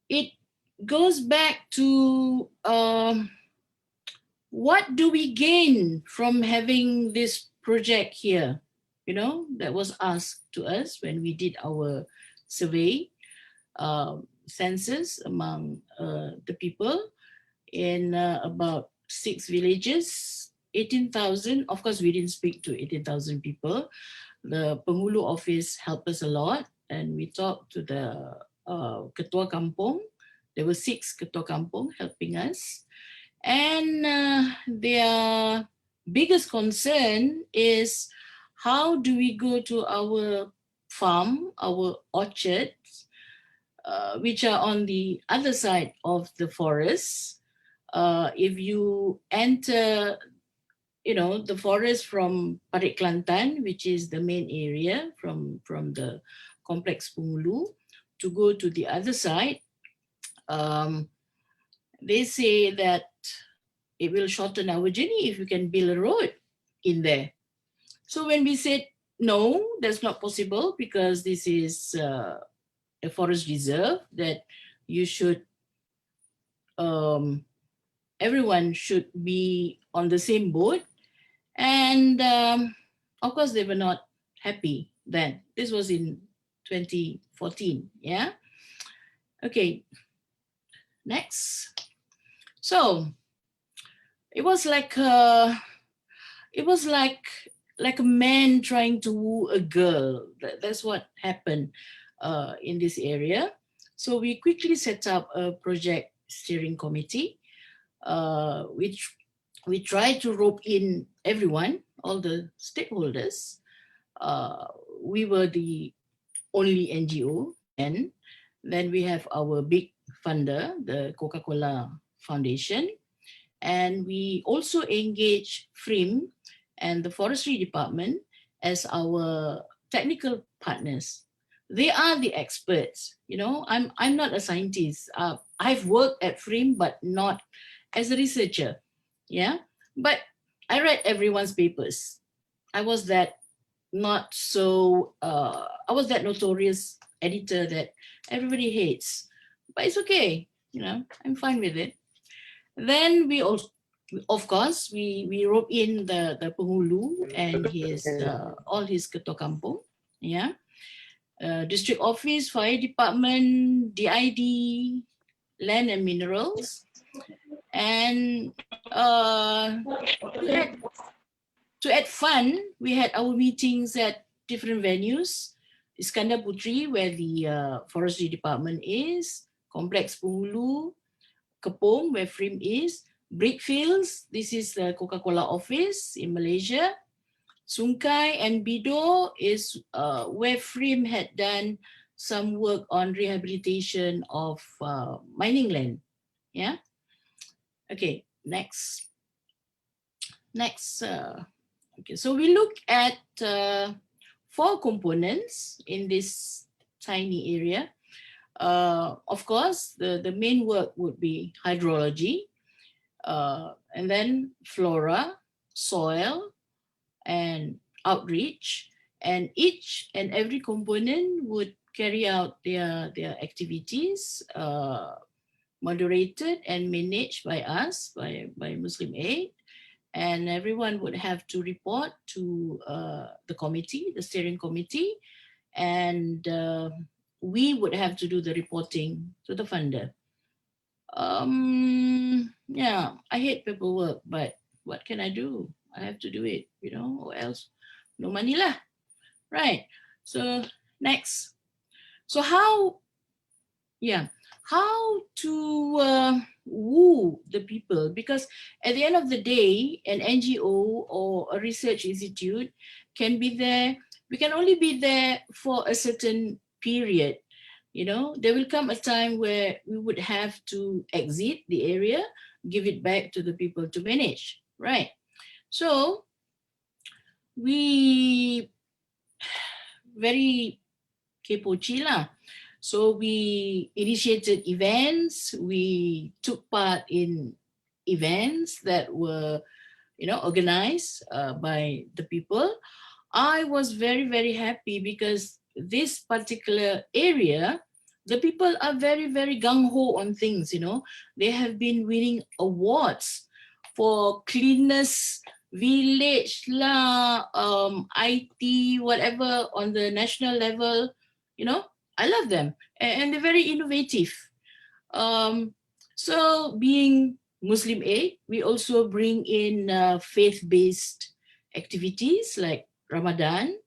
it goes back to what do we gain from having this project here? That was asked to us when we did our survey, census among the people in about 6 villages, 18,000. Of course, we didn't speak to 18,000 people. The Penghulu office helped us a lot, and we talked to the Ketua Kampung. There were 6 Ketua Kampung helping us. And their biggest concern is, how do we go to our farm, our orchards, which are on the other side of the forest? If you enter, the forest from Parit Kelantan, which is the main area from the complex Penghulu, to go to the other side, they say that it will shorten our journey if we can build a road in there. So when we said, no, that's not possible because this is a forest reserve, that you should, everyone should be on the same boat. And of course, they were not happy then. This was in 2014, yeah? Okay, next. So it was like a man trying to woo a girl. That's what happened in this area. So we quickly set up a project steering committee, which we tried to rope in everyone, all the stakeholders. We were the only NGO, and then we have our big funder, the Coca-Cola Foundation. And we also engage FRIM and the Forestry Department as our technical partners. They are the experts. I'm not a scientist. I've worked at FRIM, but not as a researcher. Yeah, but I read everyone's papers. I was that notorious editor that everybody hates, but it's okay. I'm fine with it. Then we also, of course, we rope in the Penghulu and his all his Ketua Kampung, yeah, district office, fire department, DID, land and minerals, and to add fun, we had our meetings at different venues. Iskandar Putri, where the forestry department is, Complex Penghulu, Kepong, where FRIM is, Brickfields, this is the Coca-Cola office in Malaysia. Sungkai and Bido is where FRIM had done some work on rehabilitation of mining land. Yeah. Okay, next. Okay, so we look at 4 components in this tiny area. Of course, the main work would be hydrology, and then flora, soil, and outreach. And each and every component would carry out their activities, moderated and managed by us, by Muslim Aid. And everyone would have to report to the committee, the steering committee, and we would have to do the reporting to the funder. Yeah, I hate paperwork, but what can I do? I have to do it, or else no money lah. Right. So next. So how how to woo the people, because at the end of the day, an NGO or a research institute can be there. We can only be there for a certain period. You know, there will come a time where we would have to exit the area, give it back to the people to manage, right? So we very kepochi lah. So we initiated events, we took part in events that were, you know, organized by the people. I was very, very happy because this particular area, the people are very, very gung-ho on things, you know. They have been winning awards for cleanest village lah, IT, whatever on the national level, you know. I love them, and they're very innovative. So being Muslim aid, we also bring in faith-based activities like Ramadan,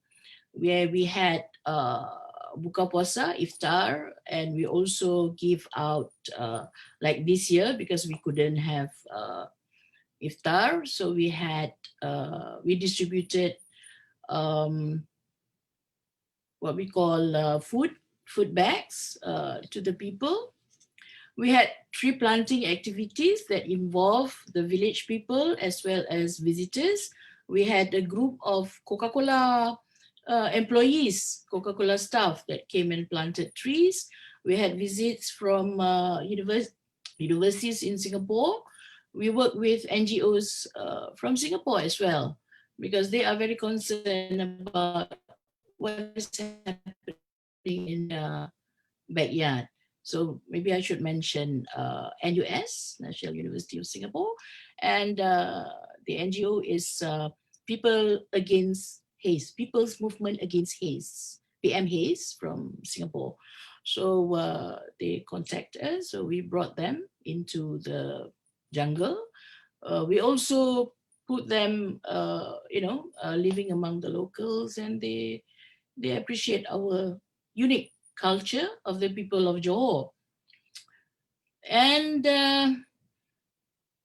where we had buka puasa, iftar, and we also give out like this year, because we couldn't have iftar, so we had we distributed what we call food bags to the people. We had tree planting activities that involve the village people as well as visitors. We had a group of Coca-Cola employees, Coca-Cola staff that came and planted trees. We had visits from universities in Singapore. We work with NGOs from Singapore as well, because they are very concerned about what is happening in the backyard. So maybe I should mention NUS, National University of Singapore, and the NGO is People Against Haze, People's Movement Against Haze, PM Haze from Singapore. So they contact us, so we brought them into the jungle. We also put them, living among the locals, and they appreciate our unique culture of the people of Johor. And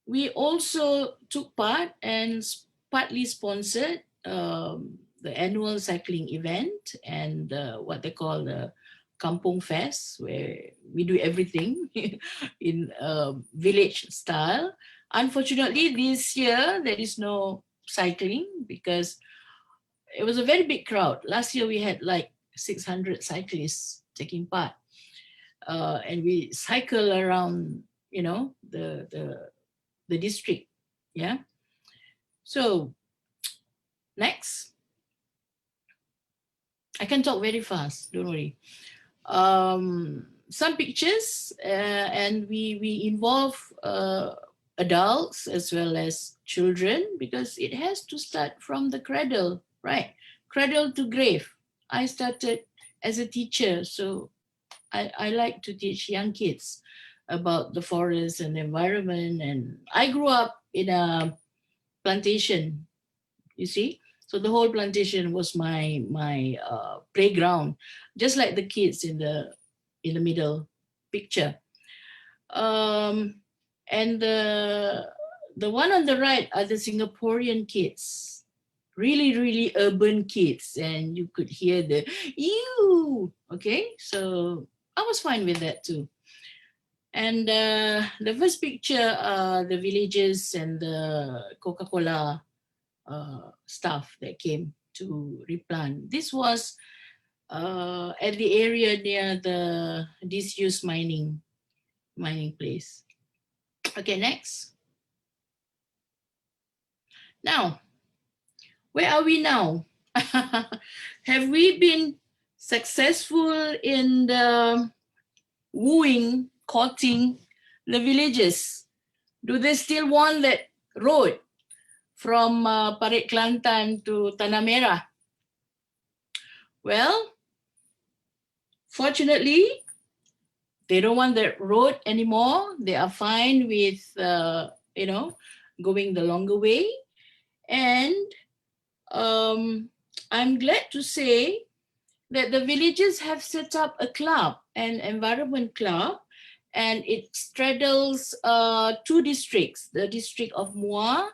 we also took part and partly sponsored the annual cycling event and what they call the Kampung Fest, where we do everything in village style. Unfortunately, this year there is no cycling because it was a very big crowd. Last year we had like 600 cyclists taking part, and we cycle around, the district. Yeah. So next, I can talk very fast. Don't worry. Some pictures, and we involve adults as well as children, because it has to start from the cradle, right? Cradle to grave. I started as a teacher, so I like to teach young kids about the forest and the environment. And I grew up in a plantation, you see. So the whole plantation was my playground, just like the kids in the middle picture. And the one on the right are the Singaporean kids, really urban kids, and you could hear the ew. Okay, so I was fine with that too. And the first picture are the villages and the Coca-Cola staff that came to replant. This was at the area near the disused mining place. Okay, next. Now, where are we now? Have we been successful in the wooing, courting the villagers? Do they still want that road from Parit Kelantan to Tanah Merah? Well, fortunately, they don't want that road anymore. They are fine with, going the longer way. And I'm glad to say that the villagers have set up a club, an environment club, and it straddles two districts, the district of Muar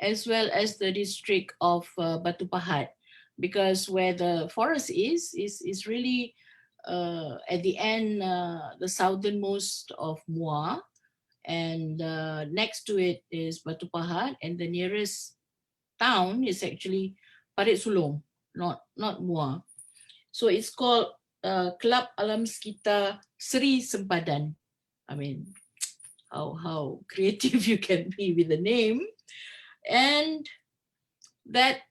as well as the district of Batu Pahat, because where the forest is really at the end, the southernmost of Muar, and next to it is Batu Pahat, and the nearest town is actually Parit Sulong, not Muar. So it's called Club Alam Sekitar Seri Sempadan. I mean, how creative you can be with the name. And that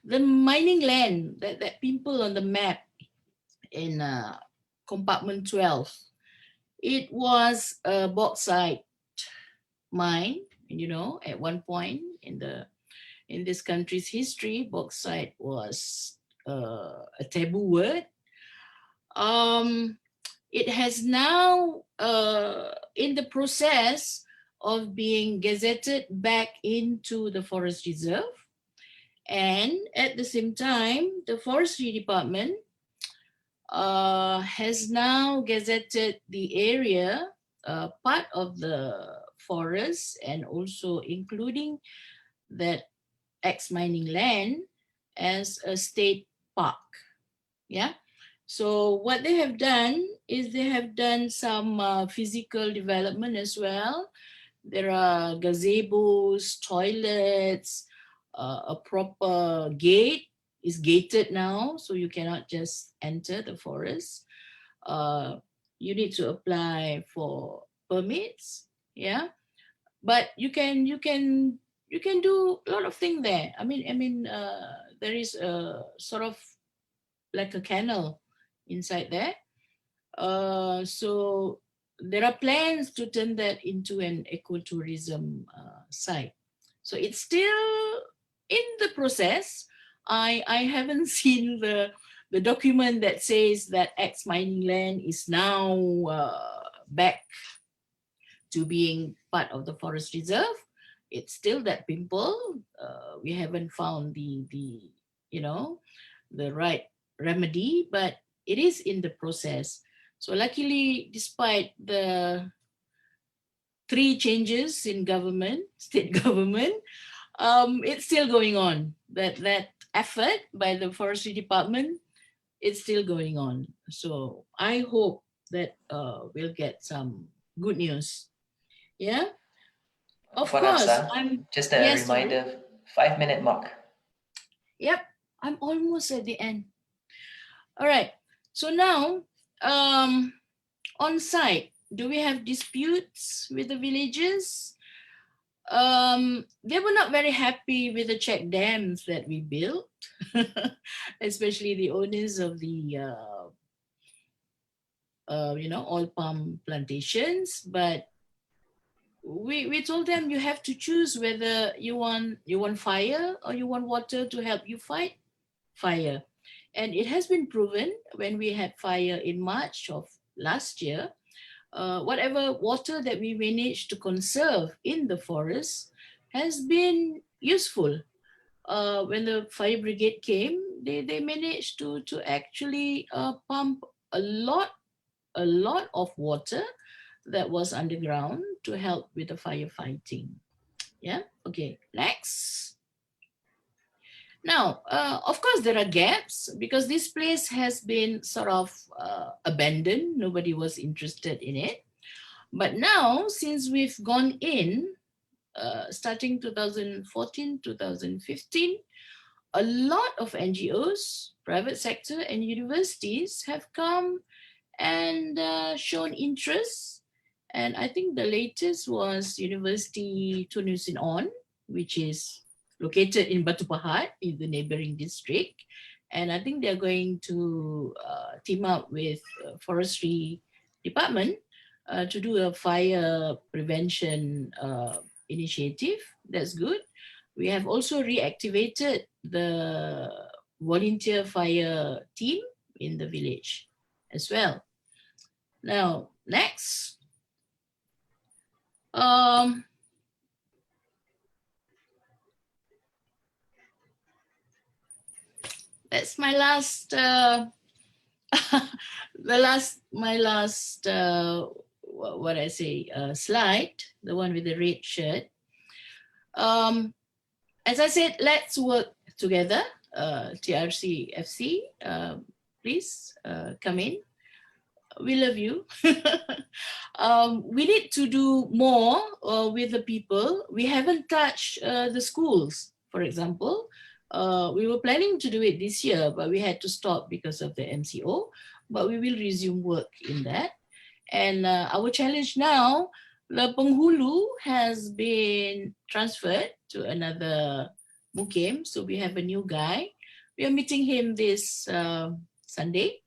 the mining land, that pimple on the map in compartment 12, it was a bauxite mine. You know, at one point in this country's history, bauxite was a taboo word. It has now in the process of being gazetted back into the forest reserve, and at the same time the forestry department has now gazetted the area, part of the forest, and also including that ex-mining land, as a state park. Yeah. So what they have done is they have done some physical development as well. There are gazebos, toilets, a proper gate is gated now, so you cannot just enter the forest. You need to apply for permits, yeah. But you can do a lot of things there. I mean, there is a sort of like a canal inside there. So there are plans to turn that into an ecotourism site. So it's still in the process. I haven't seen the document that says that ex-mining land is now back to being part of the forest reserve. It's still that pimple. We haven't found the right remedy, but it is in the process. So luckily, despite the 3 changes in government, state government, it's still going on. That effort by the forestry department, it's still going on. So I hope that we'll get some good news. Yeah. Of course, just a yes, reminder, 5-minute mark. Yep, I'm almost at the end. All right. So now, on site, do we have disputes with the villagers? They were not very happy with the check dams that we built, especially the owners of the oil palm plantations. But we told them, you have to choose whether you want fire or you want water to help you fight fire. And it has been proven when we had fire in March of last year, whatever water that we managed to conserve in the forest has been useful. When the fire brigade came, they managed to actually pump a lot of water that was underground to help with the firefighting. Yeah, okay, next. Now, of course, there are gaps because this place has been sort of abandoned. Nobody was interested in it. But now, since we've gone in, starting 2014, 2015, a lot of NGOs, private sector and universities have come and shown interest. And I think the latest was University Tunusin On, which is located in Batu Pahat in the neighboring district. And I think they're going to team up with forestry department to do a fire prevention initiative. That's good. We have also reactivated the volunteer fire team in the village as well. Now, next. That's my last my last what I say slide, the one with the red shirt. As I said, let's work together. TRC FC, please come in. We love you. We need to do more with the people. We haven't touched the schools, for example. We were planning to do it this year, but we had to stop because of the MCO. But we will resume work in that. And our challenge now, the Penghulu has been transferred to another mukim. So we have a new guy. We are meeting him this Sunday.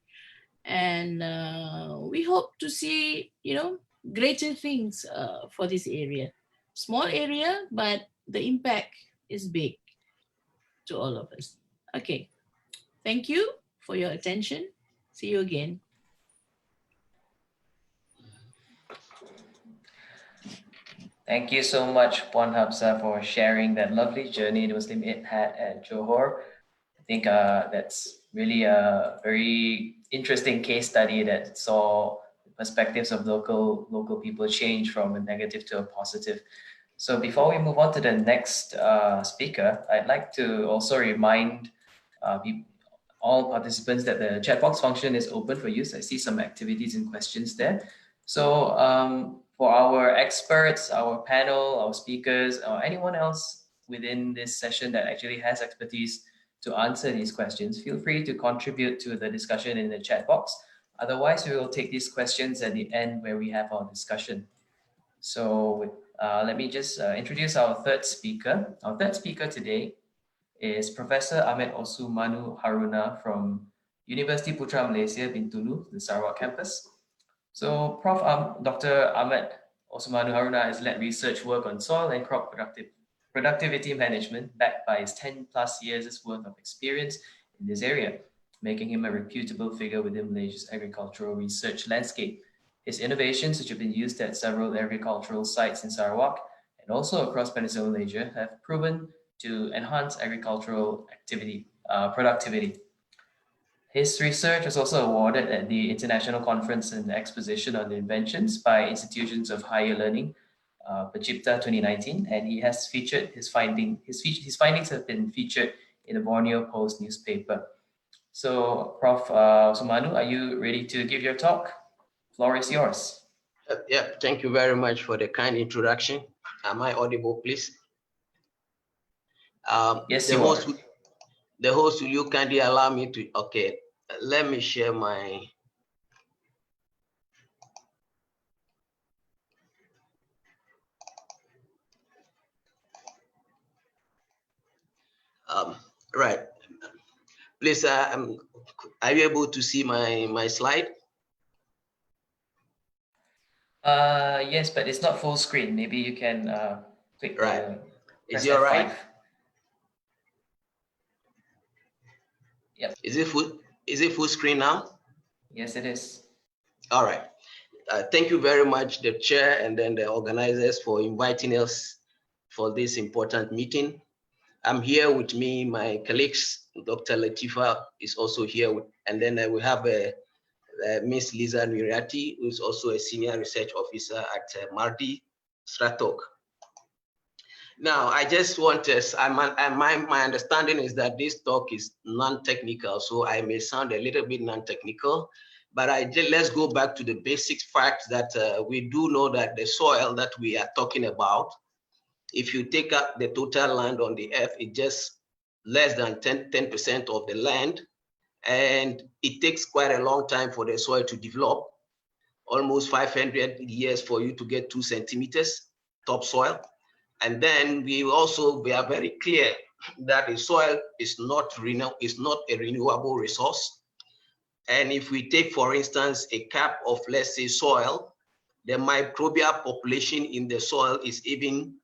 And we hope to see, greater things for this area. Small area, but the impact is big to all of us. Okay. Thank you for your attention. See you again. Thank you so much, Puan Hafsa, for sharing that lovely journey the Muslim Aid had at Johor. I think that's really a very interesting case study that saw the perspectives of local people change from a negative to a positive. So before we move on to the next speaker, I'd like to also remind all participants that the chat box function is open for use. I see some activities and questions there. So for our experts, our panel, our speakers, or anyone else within this session that actually has expertise to answer these questions, feel free to contribute to the discussion in the chat box. Otherwise, we will take these questions at the end where we have our discussion. So let me just introduce our third speaker. Our third speaker today is Professor Ahmed Osumanu Haruna from University Putra Malaysia, Bintulu, the Sarawak campus. So Dr. Ahmed Osumanu Haruna has led research work on soil and crop productivity management backed by his 10+ years worth of experience in this area, making him a reputable figure within Malaysia's agricultural research landscape. His innovations, which have been used at several agricultural sites in Sarawak and also across Peninsular Malaysia, have proven to enhance agricultural productivity. His research was also awarded at the International Conference and Exposition on Inventions by Institutions of Higher Learning, Pencipta 2019, and he has featured his findings have been featured in the Borneo Post newspaper. So, Prof. Osumanu, are you ready to give your talk? Floor is yours. Yeah, thank you very much for the kind introduction. Am I audible, please? Yes, you are. The host, will you kindly allow me to, okay, let me share my, right. Please, are you able to see my slide? Yes, but it's not full screen. Maybe you can click. Right. Is it all right? Yep. Is it full screen now? Yes, it is. All right. Thank you very much, the chair and then the organizers, for inviting us for this important meeting. I'm here with me, my colleagues. Dr. Latifa is also here, and then we have Miss Lisa Nuriati, who is also a senior research officer at Mardi Stratok. Now, I just want to, my understanding is that this talk is non-technical, so I may sound a little bit non-technical, but let's go back to the basic facts that we do know that the soil that we are talking about, if you take up the total land on the earth, it's just less than 10% of the land, and it takes quite a long time for the soil to develop, almost 500 years for you to get 2 centimeters topsoil. And then we are very clear that the soil is not a renewable resource. And if we take, for instance, a cup of, let's say, soil, the microbial population in the soil is even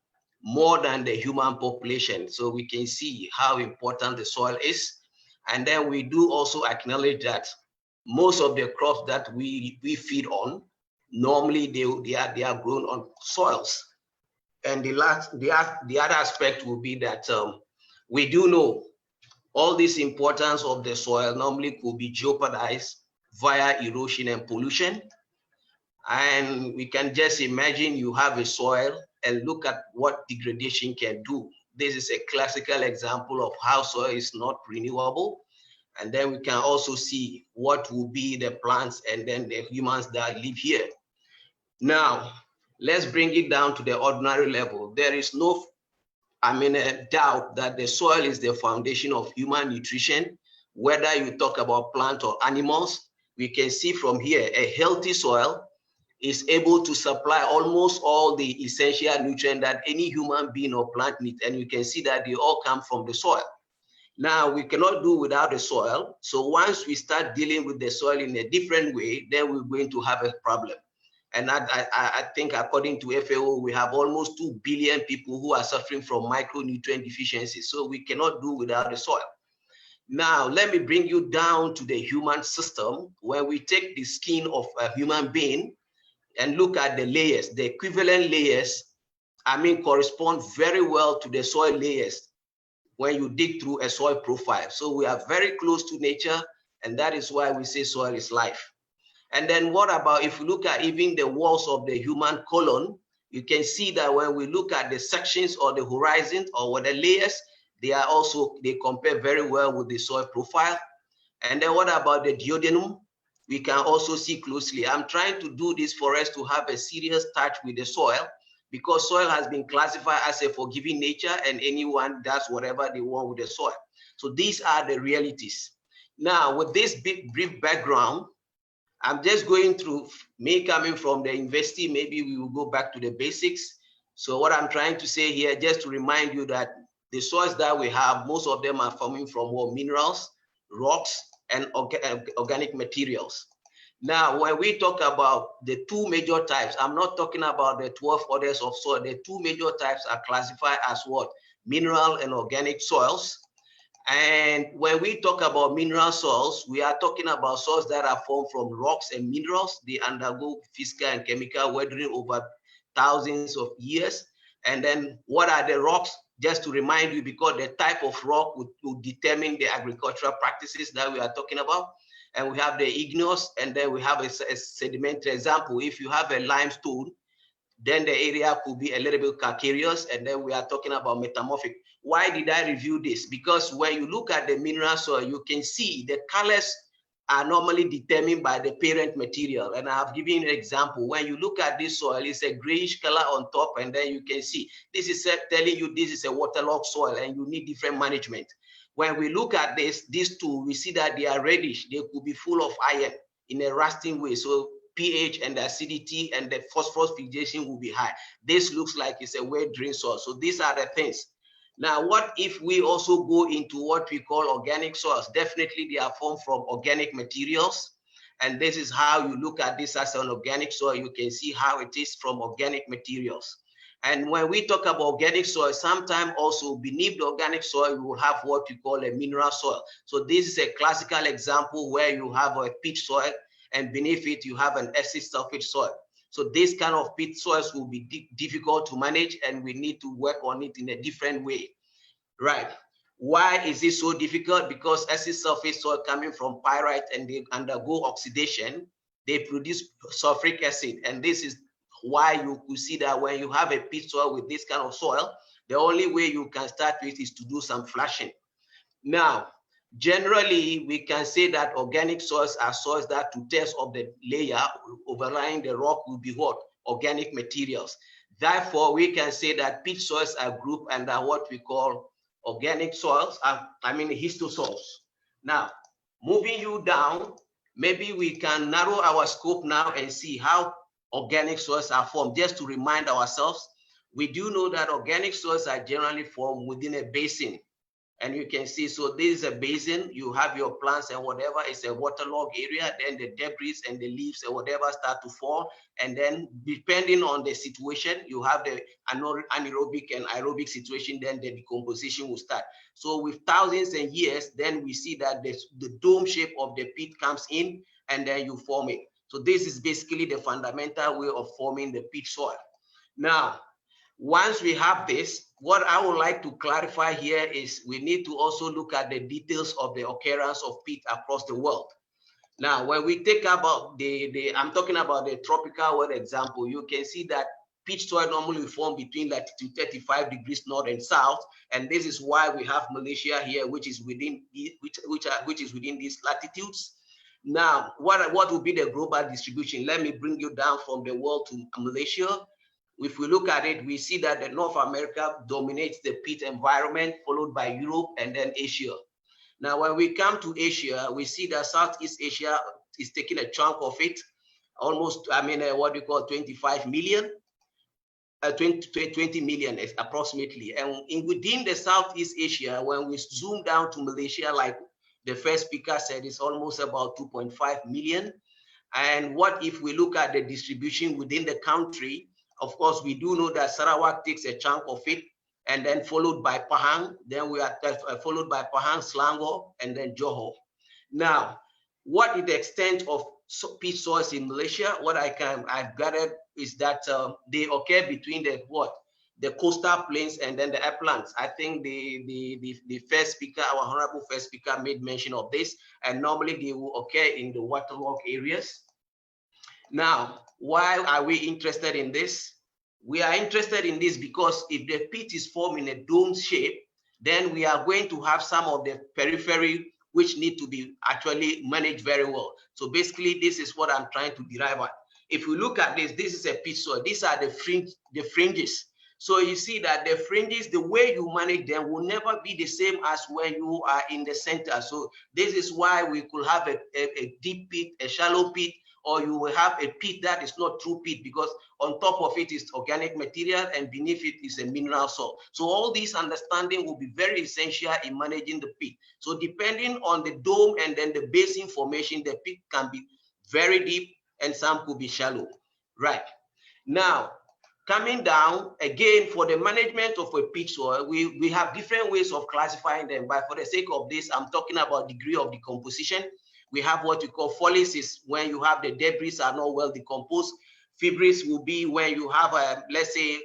more than the human population. So we can see how important the soil is. And then we do also acknowledge that most of the crops that we feed on, normally they are grown on soils. And the other aspect will be that we do know all this importance of the soil normally could be jeopardized via erosion and pollution. And we can just imagine you have a soil and look at what degradation can do. This is a classical example of how soil is not renewable. And then we can also see what will be the plants and then the humans that live here. Now, let's bring it down to the ordinary level. There is no, doubt that the soil is the foundation of human nutrition, whether you talk about plant or animals. We can see from here, a healthy soil is able to supply almost all the essential nutrients that any human being or plant needs. And you can see that they all come from the soil. Now, we cannot do without the soil. So once we start dealing with the soil in a different way, then we're going to have a problem. And I think according to FAO, we have almost 2 billion people who are suffering from micronutrient deficiency. So we cannot do without the soil. Now, let me bring you down to the human system, where we take the skin of a human being and look at the layers. The equivalent layers, correspond very well to the soil layers when you dig through a soil profile. So we are very close to nature, and that is why we say soil is life. And then what about if you look at even the walls of the human colon, you can see that when we look at the sections or the horizons or the layers, they compare very well with the soil profile. And then what about the duodenum? We can also see closely. I'm trying to do this for us to have a serious touch with the soil, because soil has been classified as a forgiving nature and anyone does whatever they want with the soil. So these are the realities. Now, with this brief background, I'm just going through, me coming from the university, maybe we will go back to the basics. So what I'm trying to say here, just to remind you that the soils that we have, most of them are forming from minerals, rocks, and organic materials. Now, when we talk about the 2 major types, I'm not talking about the 12 orders of soil. The 2 major types are classified as what? Mineral and organic soils. And when we talk about mineral soils, we are talking about soils that are formed from rocks and minerals. They undergo physical and chemical weathering over thousands of years. And then what are the rocks? Just to remind you, because the type of rock will determine the agricultural practices that we are talking about. And we have the igneous, and then we have a sedimentary example. If you have a limestone, then the area could be a little bit calcareous, and then we are talking about metamorphic. Why did I review this? Because when you look at the mineral soil, you can see the colors are normally determined by the parent material. And I have given an example. When you look at this soil, it's a grayish color on top, and then you can see this is telling you this is a waterlogged soil and you need different management. When we look at these two, we see that they are reddish. They could be full of iron in a rusting way. So pH and the acidity and the phosphorus fixation will be high. This looks like it's a well-drained soil. So these are the things. Now, what if we also go into what we call organic soils? Definitely they are formed from organic materials. And this is how you look at this as an organic soil. You can see how it is from organic materials. And when we talk about organic soil, sometimes also beneath the organic soil, you will have what we call a mineral soil. So this is a classical example where you have a peat soil, and beneath it, you have an acid sulfate soil. So this kind of peat soils will be difficult to manage, and we need to work on it in a different way, right? Why is it so difficult? Because acid sulfate soil coming from pyrite and they undergo oxidation, they produce sulfuric acid. And this is why you could see that when you have a peat soil with this kind of soil, the only way you can start with is to do some flushing. Now, generally, we can say that organic soils are soils that 2/3 of the layer overlying the rock will be what? Organic materials. Therefore, we can say that peat soils are grouped under what we call organic soils, histosols. Now, moving you down, maybe we can narrow our scope now and see how organic soils are formed. Just to remind ourselves, we do know that organic soils are generally formed within a basin. And you can see, so this is a basin, you have your plants and whatever, it's a waterlogged area, then the debris and the leaves and whatever start to fall. And then depending on the situation, you have the anaerobic and aerobic situation, then the decomposition will start. So with thousands of years, then we see that the dome shape of the peat comes in and then you form it. So this is basically the fundamental way of forming the peat soil. Now, once we have this, what I would like to clarify here is we need to also look at the details of the occurrence of peat across the world. Now, when we take about I'm talking about the tropical weather example, you can see that peat soil normally form between latitude 35 degrees north and south, and this is why we have Malaysia here, which is within these latitudes. Now, what will be the global distribution? Let me bring you down from the world to Malaysia. If we look at it, we see that the North America dominates the peat environment, followed by Europe and then Asia. Now, when we come to Asia, we see that Southeast Asia is taking a chunk of it, almost, what we call 25 million. 20 million approximately. And within the Southeast Asia, when we zoom down to Malaysia, like the first speaker said, it's almost about 2.5 million. And what if we look at the distribution within the country? Of course, we do know that Sarawak takes a chunk of it, and then followed by Pahang, then we are followed by Pahang, Selangor, and then Johor. Now, what is the extent of peat soils in Malaysia? What I've gathered is that they occur between the coastal plains and then the uplands. I think the first speaker, our honorable first speaker, made mention of this, and normally they will occur in the waterlogged areas. Now, why are we interested in this? We are interested in this because if the peat is formed in a dome shape, then we are going to have some of the periphery which need to be actually managed very well. So basically, this is what I'm trying to derive at. If we look at this, this is a peat soil. These are the fringes. So you see that the fringes, the way you manage them will never be the same as when you are in the center. So this is why we could have a deep peat, a shallow peat, or you will have a peat that is not true peat, because on top of it is organic material and beneath it is a mineral salt. So all these understanding will be very essential in managing the peat. So depending on the dome and then the basin formation, the peat can be very deep and some could be shallow. Right. Now, coming down, again, for the management of a peat soil, we have different ways of classifying them, but for the sake of this, I'm talking about degree of decomposition. We have what we call folies, is when you have the debris are not well decomposed. Fibris will be when you have, let's say,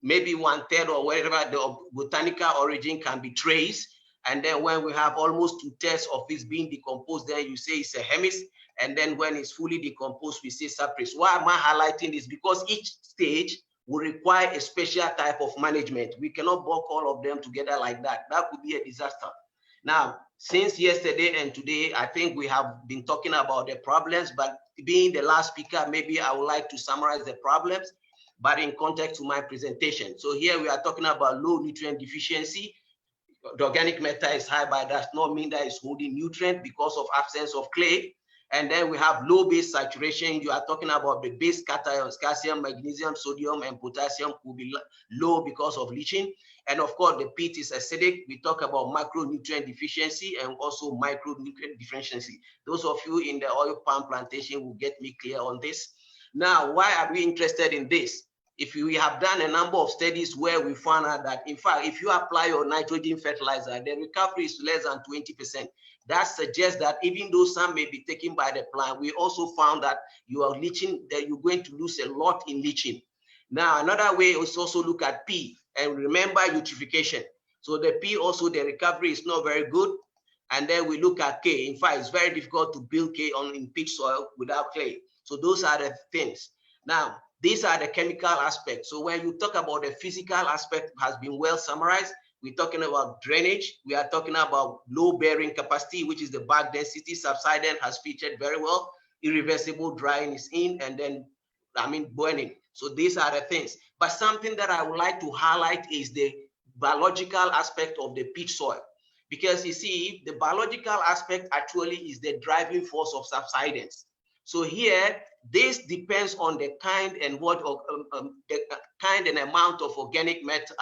maybe 1/3 or whatever the botanical origin can be traced. And then when we have almost 2/3 of it being decomposed, then you say it's a hemis. And then when it's fully decomposed, we say sapris. Why am I highlighting this? Because each stage will require a special type of management. We cannot bulk all of them together like that. That could be a disaster. Now, since yesterday and today, I think we have been talking about the problems, but being the last speaker, maybe I would like to summarize the problems, but in context to my presentation. So here we are talking about low nutrient deficiency. The organic matter is high, but does not mean that it's holding nutrient because of absence of clay. And then we have low base saturation. You are talking about the base cations, calcium, magnesium, sodium, and potassium could be low because of leaching. And of course, the peat is acidic. We talk about macronutrient deficiency and also micronutrient deficiency. Those of you in the oil palm plantation will get me clear on this. Now, why are we interested in this? If we have done a number of studies where we found out that, in fact, if you apply your nitrogen fertilizer, the recovery is less than 20%. That suggests that even though some may be taken by the plant, we also found that you are leaching, that you're going to lose a lot in leaching. Now, another way is also look at P, and remember eutrophication. So the P also, the recovery is not very good. And then we look at K. In fact, it's very difficult to build K in peat soil without clay. So those are the things. Now, these are the chemical aspects. So when you talk about the physical aspect, has been well summarized. We're talking about drainage. We are talking about low bearing capacity, which is the bark density. Subsidence has featured very well. Irreversible drying is in, and then, burning. So these are the things. But something that I would like to highlight is the biological aspect of the peat soil. Because you see, the biological aspect actually is the driving force of subsidence. So here, this depends on the kind and the kind and amount of organic matter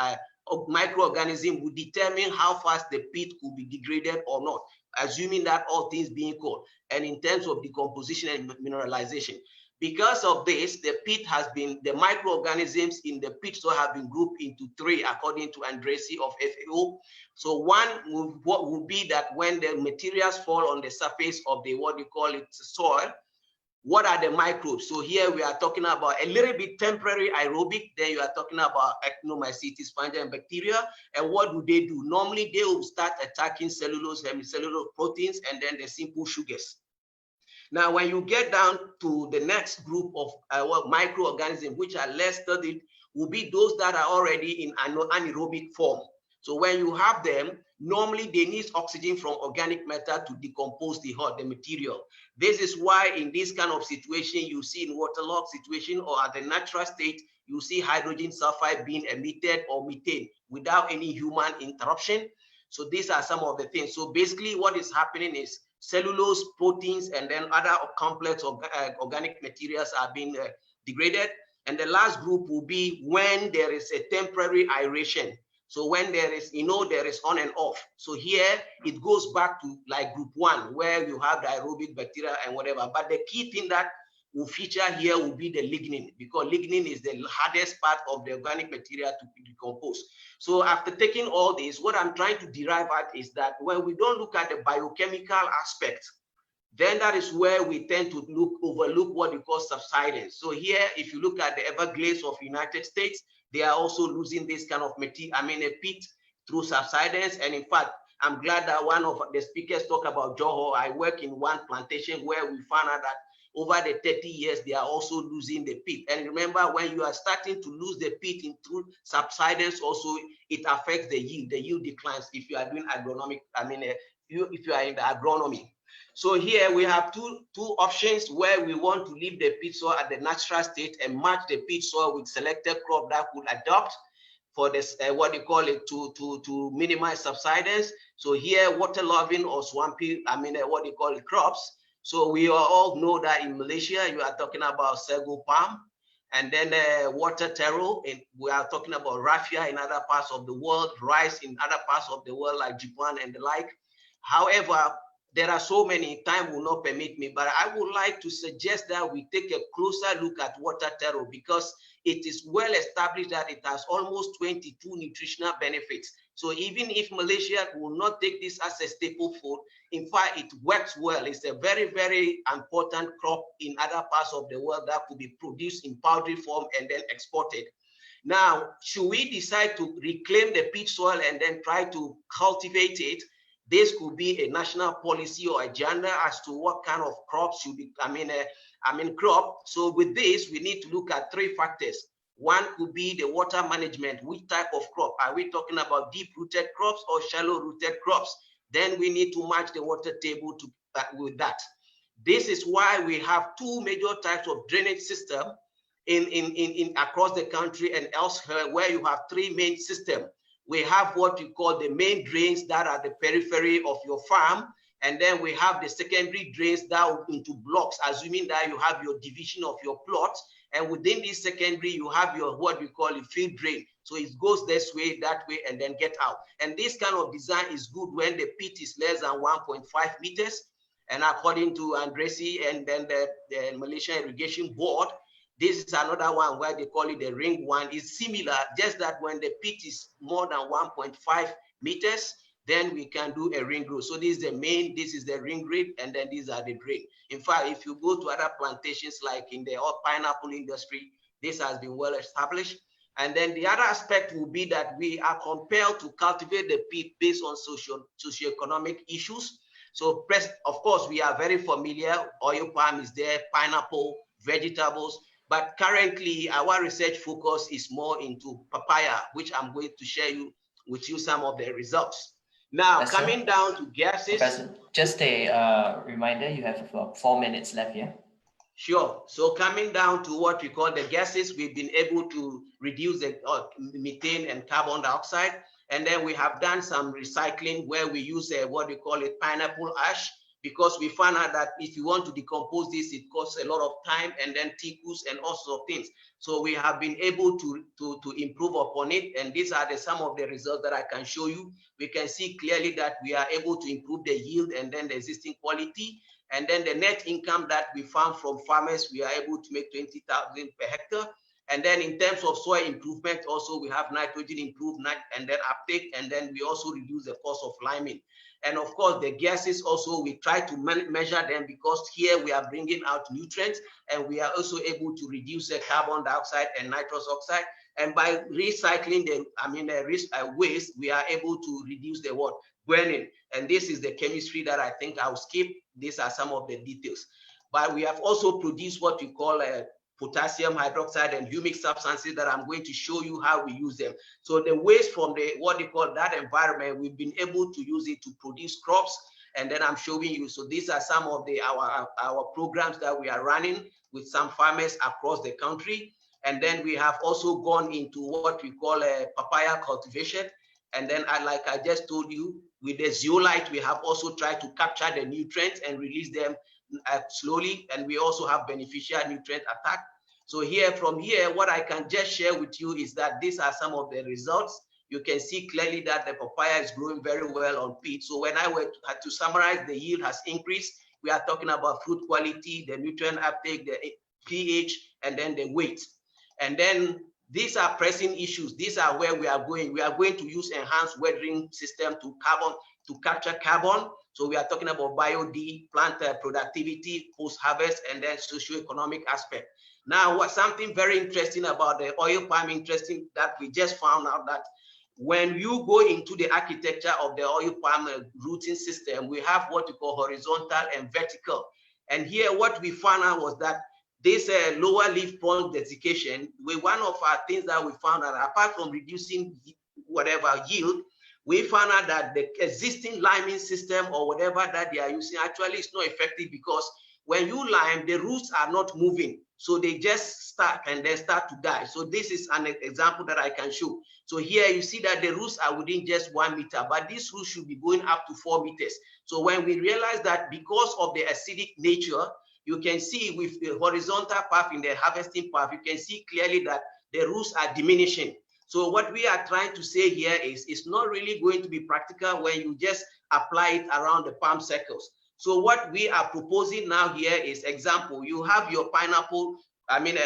of microorganism will determine how fast the peat could be degraded or not, assuming that all things being equal, and in terms of decomposition and mineralization. Because of this, the peat has been, the microorganisms in the peat soil have been grouped into 3 according to Andresi of FAO. So one would be that when the materials fall on the surface of the, what you call it, soil, what are the microbes? So here we are talking about a little bit temporary aerobic, then you are talking about actinomycetes, fungi, and bacteria. And what do they do? Normally they will start attacking cellulose, hemicellulose proteins, and then the simple sugars. Now, when you get down to the next group of microorganisms, which are less studied, will be those that are already in anaerobic form. So when you have them, normally they need oxygen from organic matter to decompose the material. This is why in this kind of situation, you see in waterlogged situation or at the natural state, you see hydrogen sulfide being emitted or methane without any human interruption. So these are some of the things. So basically what is happening is cellulose, proteins, and then other complex organic materials are being degraded. And the last group will be when there is a temporary aeration. So when there is, there is on and off. So here it goes back to like group 1, where you have the aerobic bacteria and whatever. But the key thing that will feature here will be the lignin, because lignin is the hardest part of the organic material to decompose. So after taking all this, what I'm trying to derive at is that when we don't look at the biochemical aspect, then that is where we tend to overlook what we call subsidence. So here, if you look at the Everglades of United States, they are also losing this kind of material, a peat through subsidence. And in fact, I'm glad that one of the speakers talked about Johor. I work in one plantation where we found out that over the 30 years, they are also losing the peat. And remember, when you are starting to lose the peat through subsidence, also it affects the yield. The yield declines if you are doing agronomic, if you are in the agronomy. So here we have two options where we want to leave the peat soil at the natural state and match the peat soil with selected crop that could adopt for this, to minimize subsidence. So here, water-loving or swampy, crops. So we all know that in Malaysia, you are talking about sago palm, and then water taro, and we are talking about raffia in other parts of the world, rice in other parts of the world like Japan and the like. However, there are so many, time will not permit me, but I would like to suggest that we take a closer look at water taro, because it is well established that it has almost 22 nutritional benefits. So even if Malaysia will not take this as a staple food, in fact, it works well. It's a very, very important crop in other parts of the world that could be produced in powdery form and then exported. Now, should we decide to reclaim the peat soil and then try to cultivate it, this could be a national policy or agenda as to what kind of crops should be, crop. So with this, we need to look at 3 factors. One could be the water management. Which type of crop? Are we talking about deep-rooted crops or shallow-rooted crops? Then we need to match the water table with that. This is why we have 2 major types of drainage system in across the country and elsewhere, where you have 3 main systems. We have what we call the main drains that are the periphery of your farm. And then we have the secondary drains that are into blocks, assuming that you have your division of your plots. And within this secondary, you have your what we call a field drain. So it goes this way, that way, and then get out. And this kind of design is good when the pit is less than 1.5 meters. And according to Andresi and then the Malaysian Irrigation Board, this is another one where they call it the ring one. It's similar, just that when the pit is more than 1.5 meters, then we can do a ring road. So this is the main, this is the ring grid, and then these are the drain. In fact, if you go to other plantations like in the pineapple industry, this has been well established. And then the other aspect will be that we are compelled to cultivate the peat based on socioeconomic issues. So of course, we are very familiar, oil palm is there, pineapple, vegetables, but currently our research focus is more into papaya, which I'm going to share with you some of the results. Now, coming down to gases. Professor, just a reminder, you have about 4 minutes left here. Sure. So coming down to what we call the gases, we've been able to reduce the methane and carbon dioxide. And then we have done some recycling where we use what we call it pineapple ash, because we found out that if you want to decompose this, it costs a lot of time and then ticus and all sorts of things. So we have been able to improve upon it. And these are some of the results that I can show you. We can see clearly that we are able to improve the yield and then the existing quality. And then the net income that we found from farmers, we are able to make 20,000 per hectare. And then in terms of soil improvement, also we have nitrogen improved and then uptake, and then we also reduce the cost of liming. And of course, the gases also, we try to measure them, because here we are bringing out nutrients, and we are also able to reduce the carbon dioxide and nitrous oxide. And by recycling the waste, we are able to reduce the burning. And this is the chemistry that I think I'll skip. These are some of the details. but we have also produced what we call potassium hydroxide and humic substances that I'm going to show you how we use them. So the waste from the what they call that environment, we've been able to use it to produce crops, and then I'm showing you. So these are some of the our programs that we are running with some farmers across the country. And then we have also gone into what we call a papaya cultivation. And then like I just told you, with the zeolite, we have also tried to capture the nutrients and release them slowly. And we also have beneficial nutrient attack. So from here, what I can just share with you is that these are some of the results. You can see clearly that the papaya is growing very well on peat. So when I had to summarize, the yield has increased. We are talking about fruit quality, the nutrient uptake, the pH, and then the weight. And then these are pressing issues. These are where we are going. We are going to use enhanced weathering system to capture carbon. So we are talking about biod, plant productivity, post-harvest, and then socioeconomic aspect. Now, something very interesting about the oil palm, that we just found out that when you go into the architecture of the oil palm rooting system, we have what we call horizontal and vertical. And here what we found out was that this lower leaf point desiccation, one of our things that we found out, apart from reducing whatever yield, we found out that the existing liming system or whatever that they are using actually is not effective, because when you lime, the roots are not moving. So they just start and then start to die. So this is an example that I can show. So here you see that the roots are within just 1 meter, but these roots should be going up to 4 meters. So when we realize that because of the acidic nature, you can see with the horizontal path in the harvesting path, you can see clearly that the roots are diminishing. So what we are trying to say here is it's not really going to be practical when you just apply it around the palm circles. So what we are proposing now here is, example, you have your pineapple,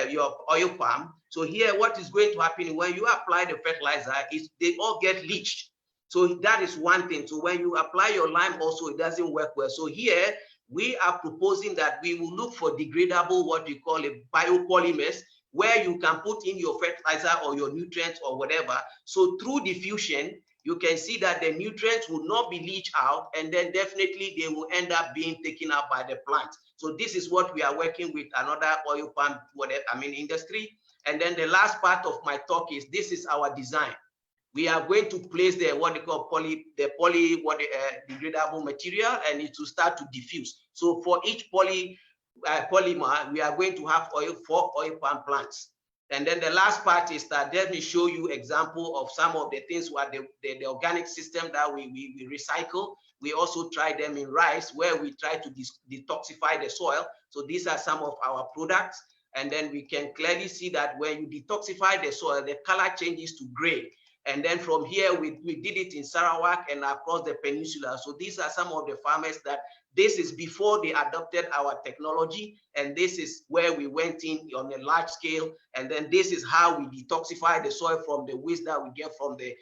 your oil palm. So here what is going to happen when you apply the fertilizer is they all get leached. So that is one thing. So when you apply your lime also, it doesn't work well. So here we are proposing that we will look for degradable, what we call a biopolymers, where you can put in your fertilizer or your nutrients or whatever. So through diffusion, you can see that the nutrients will not be leached out, and then definitely they will end up being taken up by the plant. So this is what we are working with another oil palm industry. And then the last part of my talk is, this is our design. We are going to place the what they call degradable material, and it will start to diffuse. So for each polymer, we are going to have 4 oil palm plants. And then the last part is that let me show you example of some of the things where the organic system that we recycle. We also try them in rice, where we try to detoxify the soil. So these are some of our products. And then we can clearly see that when you detoxify the soil, the color changes to gray. And then from here, we did it in Sarawak and across the peninsula. So these are some of the farmers that this is before they adopted our technology. And this is where we went in on a large scale. And then this is how we detoxify the soil from the waste that we get from the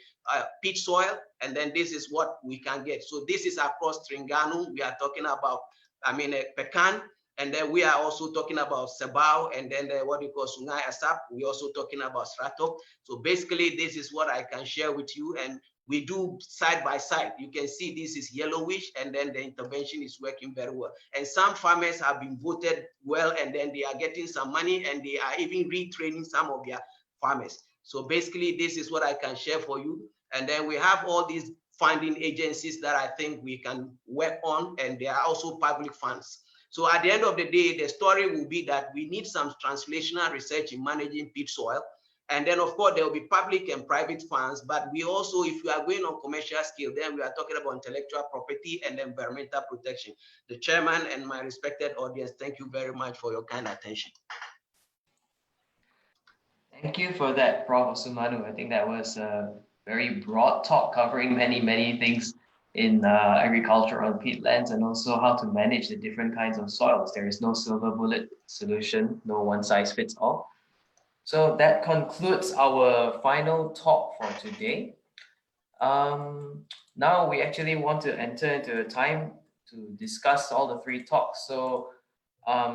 peat soil. And then this is what we can get. So this is across Terengganu. We are talking about, Pekan. And then we are also talking about Sabau, and then what we call Sungai Asap. We're also talking about Stratok. So basically, this is what I can share with you. And we do side by side. You can see this is yellowish, and then the intervention is working very well. And some farmers have been voted well, and then they are getting some money, and they are even retraining some of their farmers. So basically, this is what I can share for you. And then we have all these funding agencies that I think we can work on, and they are also public funds. So at the end of the day, the story will be that we need some translational research in managing peat soil. And then of course, there will be public and private funds, but we also, if we are going on commercial scale, then we are talking about intellectual property and environmental protection. The chairman and my respected audience, thank you very much for your kind attention. Thank you for that, Prof. Sumanu. I think that was a very broad talk covering many, many things in agriculture on peatlands, and also how to manage the different kinds of soils. There is no silver bullet solution, no one size fits all. So that concludes our final talk for today. Now we actually want to enter into a time to discuss all the 3 talks. So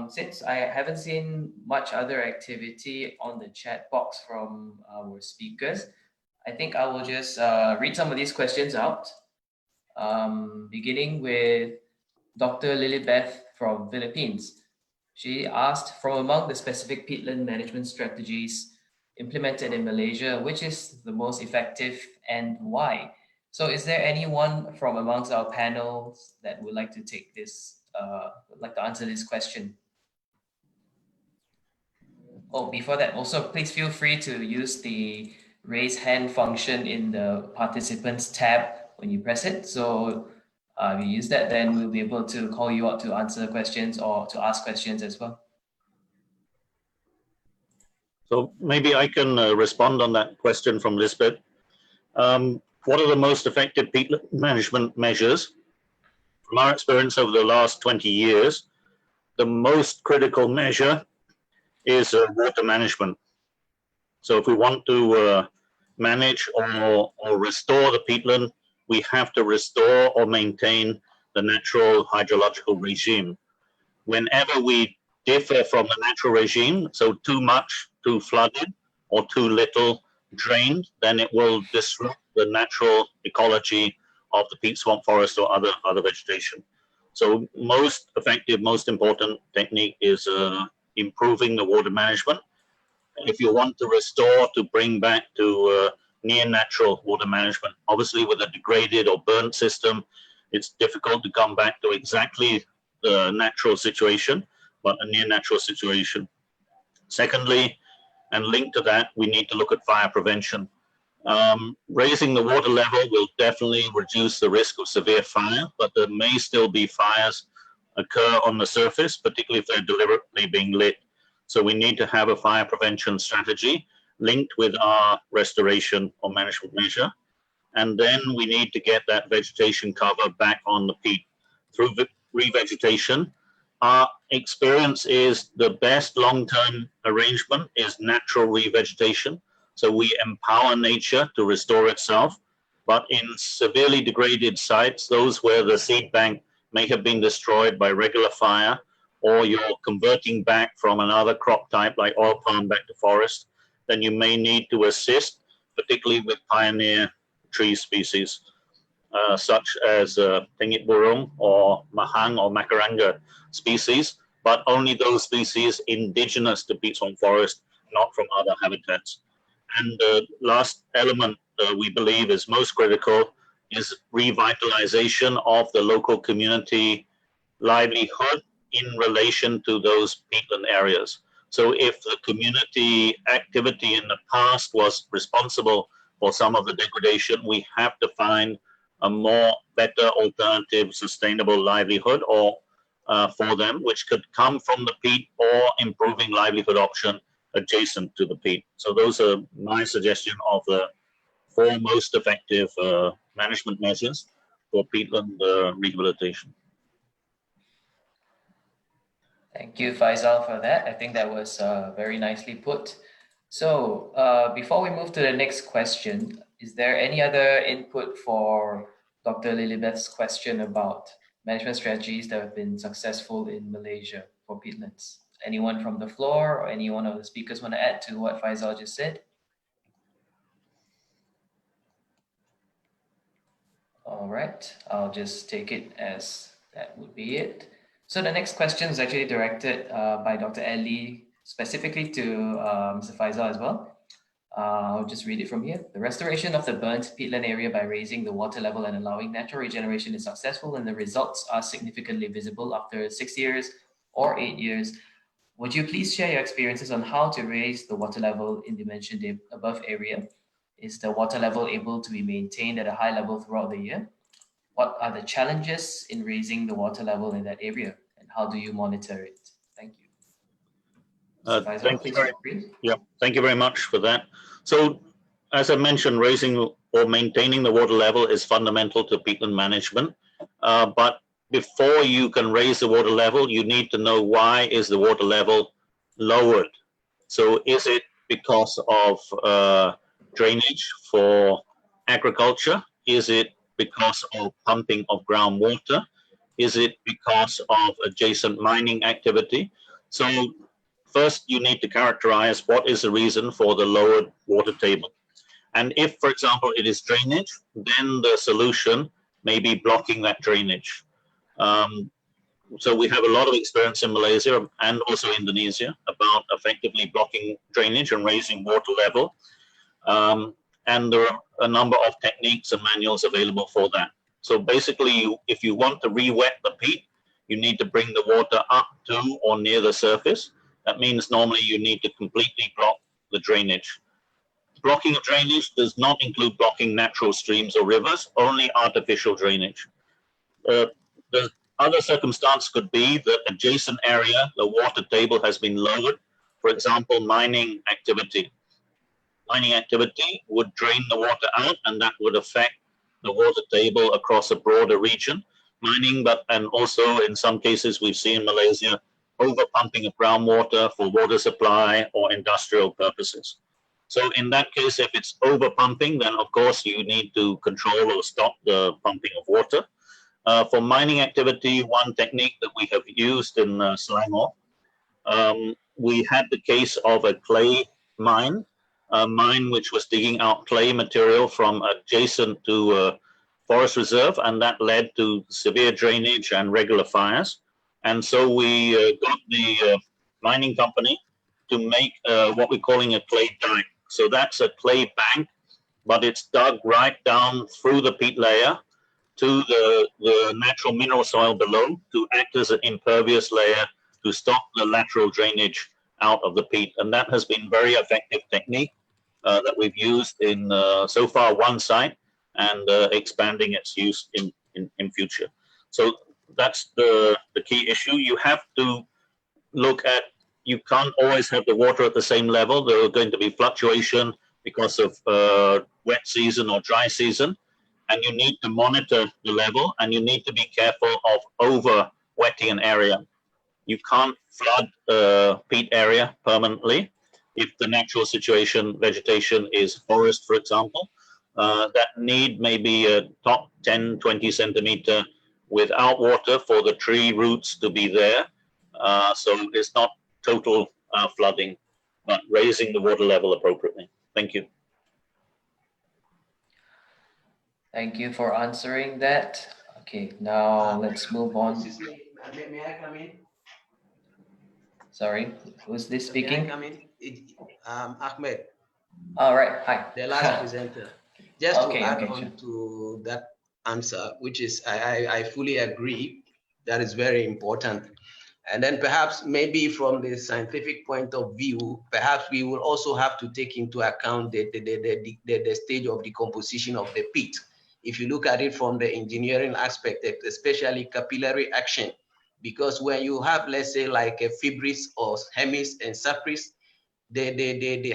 since I haven't seen much other activity on the chat box from our speakers, I think I will just read some of these questions out. Beginning with Dr. Lilibeth from Philippines. She asked, from among the specific peatland management strategies implemented in Malaysia, which is the most effective and why? So is there anyone from amongst our panels that would like to take this, would like to answer this question? Oh, before that, also please feel free to use the raise hand function in the participants tab when you press it. So if you use that, then we'll be able to call you out to answer questions or to ask questions as well. So maybe I can respond on that question from Lisbeth. What are the most effective peat management measures? From our experience over the last 20 years, the most critical measure is water management. So if we want to manage or restore the peatland, we have to restore or maintain the natural hydrological regime. Whenever we differ from the natural regime, so too much, too flooded, or too little drained, then it will disrupt the natural ecology of the peat swamp forest or other vegetation. So most effective, most important technique is improving the water management. If you want to restore, to bring back to near natural water management, obviously with a degraded or burnt system, it's difficult to come back to exactly the natural situation, but a near natural situation. Secondly, and linked to that, we need to look at fire prevention. Raising the water level will definitely reduce the risk of severe fire, but there may still be fires occur on the surface, particularly if they're deliberately being lit. So we need to have a fire prevention strategy linked with our restoration or management measure. And then we need to get that vegetation cover back on the peat through revegetation. Our experience is the best long-term arrangement is natural revegetation. So we empower nature to restore itself. But in severely degraded sites, those where the seed bank may have been destroyed by regular fire, or you're converting back from another crop type like oil palm back to forest, then you may need to assist, particularly with pioneer tree species, such as Tingit Burung or Mahang or Macaranga species, but only those species indigenous to peat swamp forest, not from other habitats. And the last element we believe is most critical is revitalization of the local community livelihood in relation to those peatland areas. So if the community activity in the past was responsible for some of the degradation, we have to find a better alternative sustainable livelihood or for them, which could come from the peat or improving livelihood option adjacent to the peat. So those are my suggestion of the 4 most effective management measures for peatland rehabilitation. Thank you, Faisal, for that. I think that was very nicely put. So before we move to the next question, is there any other input for Dr. Lilibeth's question about management strategies that have been successful in Malaysia for peatlands? Anyone from the floor or any one of the speakers want to add to what Faisal just said? All right, I'll just take it as that would be it. So the next question is actually directed by Dr. Ellie specifically to Mr. Faisal as well. I'll just read it from here. The restoration of the burnt peatland area by raising the water level and allowing natural regeneration is successful, and the results are significantly visible after 6 years or 8 years. Would you please share your experiences on how to raise the water level in the mentioned above area? Is the water level able to be maintained at a high level throughout the year? What are the challenges in raising the water level in that area, and how do you monitor it? Thank you. Thank you very much for that. So, as I mentioned, raising or maintaining the water level is fundamental to peatland management. But before you can raise the water level, you need to know why is the water level lowered. So, is it because of drainage for agriculture? Is it because of pumping of groundwater? Is it because of adjacent mining activity? So first you need to characterize what is the reason for the lowered water table. And if, for example, it is drainage, then the solution may be blocking that drainage. So we have a lot of experience in Malaysia and also Indonesia about effectively blocking drainage and raising water level. And there are a number of techniques and manuals available for that. So basically, if you want to re-wet the peat, you need to bring the water up to or near the surface. That means normally you need to completely block the drainage. Blocking of drainage does not include blocking natural streams or rivers, only artificial drainage. The other circumstance could be that adjacent area, the water table has been lowered. For example, mining activity. Mining activity would drain the water out, and that would affect the water table across a broader region. Mining, and also in some cases we've seen in Malaysia, over pumping of groundwater for water supply or industrial purposes. So in that case, if it's over pumping, then of course you need to control or stop the pumping of water. For mining activity, one technique that we have used in Selangor, we had the case of a clay mine, a mine which was digging out clay material from adjacent to a forest reserve, and that led to severe drainage and regular fires. And so we got the mining company to make what we're calling a clay dike. So that's a clay bank, but it's dug right down through the peat layer to the natural mineral soil below to act as an impervious layer to stop the lateral drainage out of the peat. And that has been very effective technique that we've used in so far one site, and expanding its use in future. So that's the key issue. You have to look at, you can't always have the water at the same level. There are going to be fluctuation because of wet season or dry season, and you need to monitor the level, and you need to be careful of over wetting an area. You can't flood peat area permanently. If the natural situation, vegetation is forest, for example, that need maybe a top 10, 20 centimeter without water for the tree roots to be there. So it's not total flooding, but raising the water level appropriately. Thank you. Thank you for answering that. Okay, now let's move on. May I come in? Sorry, who's this speaking? May I come in? Ahmed. All right, hi. The last presenter. Just to add on sure. to that answer, which is I fully agree, that is very important. And then perhaps maybe from the scientific point of view, perhaps we will also have to take into account the stage of decomposition of the peat. If you look at it from the engineering aspect, especially capillary action, because when you have, let's say, like a fibrous or hemis and sapris, the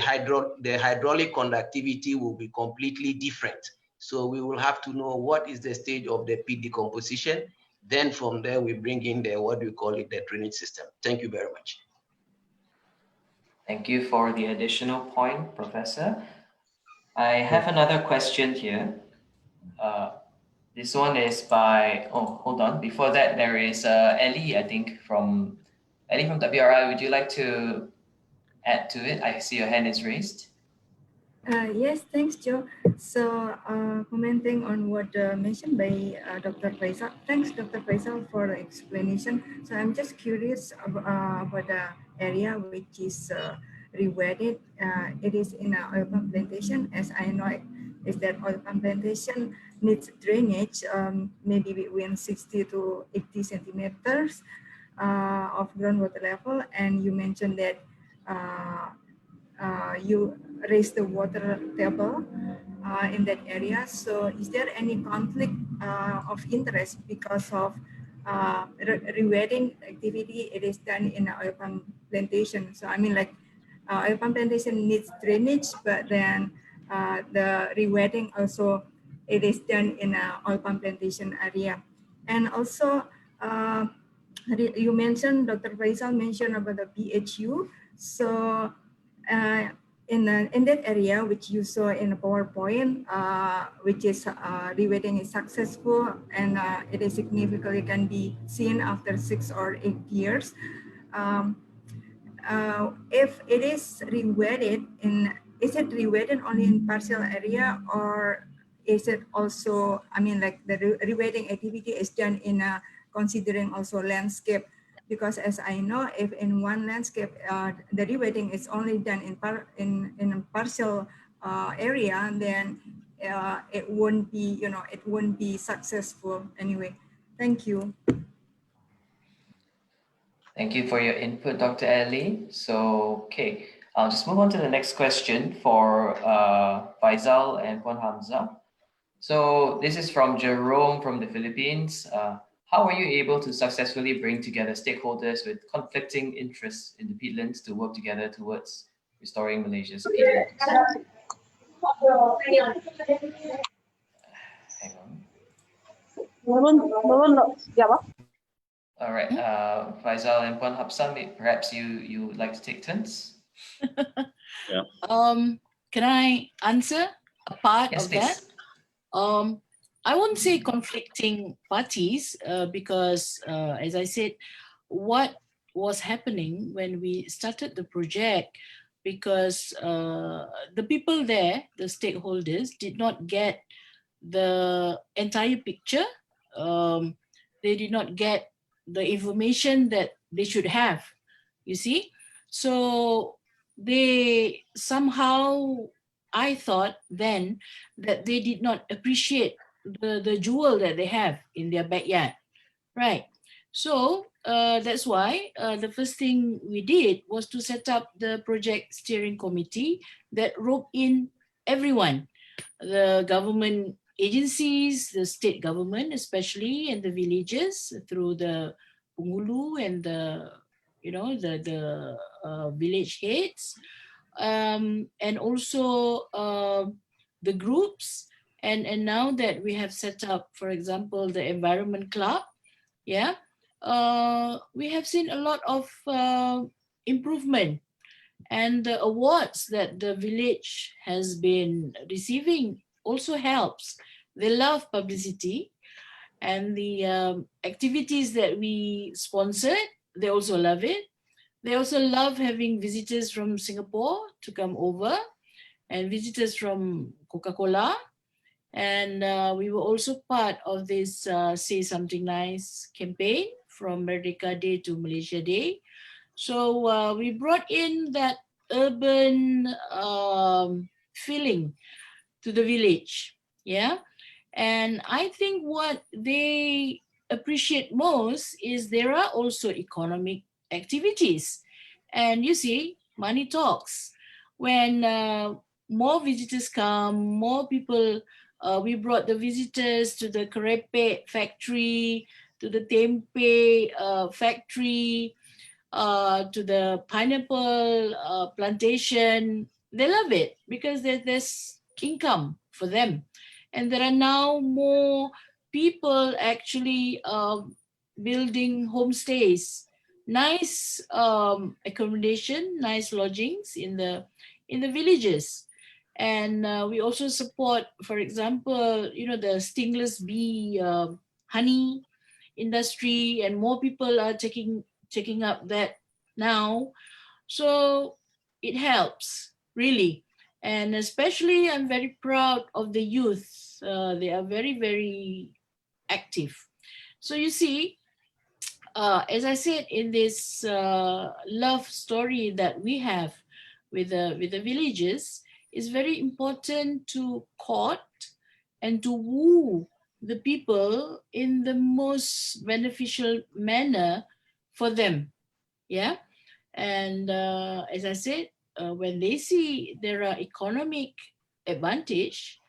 hydraulic conductivity will be completely different. So we will have to know what is the stage of the peat decomposition. Then from there, we bring in what we call it, the drainage system. Thank you very much. Thank you for the additional point, Professor. I have another question here. This one is by, oh, hold on. Before that, there is Ellie, I think, from WRI. Would you like to add to it? I see your hand is raised. Yes, thanks, Joe. So commenting on what mentioned by Dr. Faisal. Thanks, Dr. Faisal, for the explanation. So I'm just curious about the area which is rewetted. It is in an oil palm plantation. As I know, is that oil palm plantation needs drainage, maybe between 60 to 80 centimeters of groundwater level. And you mentioned that you raise the water table in that area. So is there any conflict of interest because of rewetting activity? It is done in an oil palm plantation. So I mean, like oil palm plantation needs drainage, but then the rewetting also, it is done in an oil palm plantation area. And also you mentioned, Dr. Faisal mentioned about the PHU. So in that area, which you saw in the PowerPoint, which is rewetting is successful, and it is significantly can be seen after 6 or 8 years. If it is rewetted, is it rewetted only in partial area, or is it also, I mean, like the rewetting activity is done in a considering also landscape, because as I know, if in one landscape the rewetting is only done in a partial area, then it won't be, it won't be successful anyway. Thank you. Thank you for your input, Dr. Ellie. So, okay, I'll just move on to the next question for Faisal and Puan Hamza. So this is from Jerome from the Philippines. How are you able to successfully bring together stakeholders with conflicting interests in the peatlands to work together towards restoring Malaysia's peatlands? Hang on. All right, Faisal and Puan Hapsa, perhaps you would like to take turns? Yeah. Can I answer a part Yes, of that? please. I won't say conflicting parties because, as I said, what was happening when we started the project, because the people there, the stakeholders, did not get the entire picture. They did not get the information that they should have, you see. So they somehow, I thought then that they did not appreciate the jewel that they have in their backyard, right? So that's why the first thing we did was to set up the project steering committee that roped in everyone, the government agencies, the state government especially, and the villages through the Pengulu and the village heads, and also the groups. And now that we have set up, for example, the environment club, yeah, we have seen a lot of improvement, and the awards that the village has been receiving also helps. They love publicity, and the activities that we sponsored, they also love it. They also love having visitors from Singapore to come over, and visitors from Coca-Cola. And we were also part of this Say Something Nice campaign from Merdeka Day to Malaysia Day. So we brought in that urban feeling to the village, yeah? And I think what they appreciate most is there are also economic activities. And you see, money talks. When more visitors come, more people, we brought the visitors to the Kerepek factory, to the Tempe factory, to the pineapple plantation. They love it because there's income for them. And there are now more people actually building homestays, nice accommodation, nice lodgings in the villages. And we also support, for example, the stingless bee honey industry, and more people are taking up that now. So it helps, really. And especially, I'm very proud of the youth. They are very, very active. So you see, as I said, in this love story that we have with the villages, it's very important to court and to woo the people in the most beneficial manner for them. Yeah. And as I said, when they see there are economic advantage,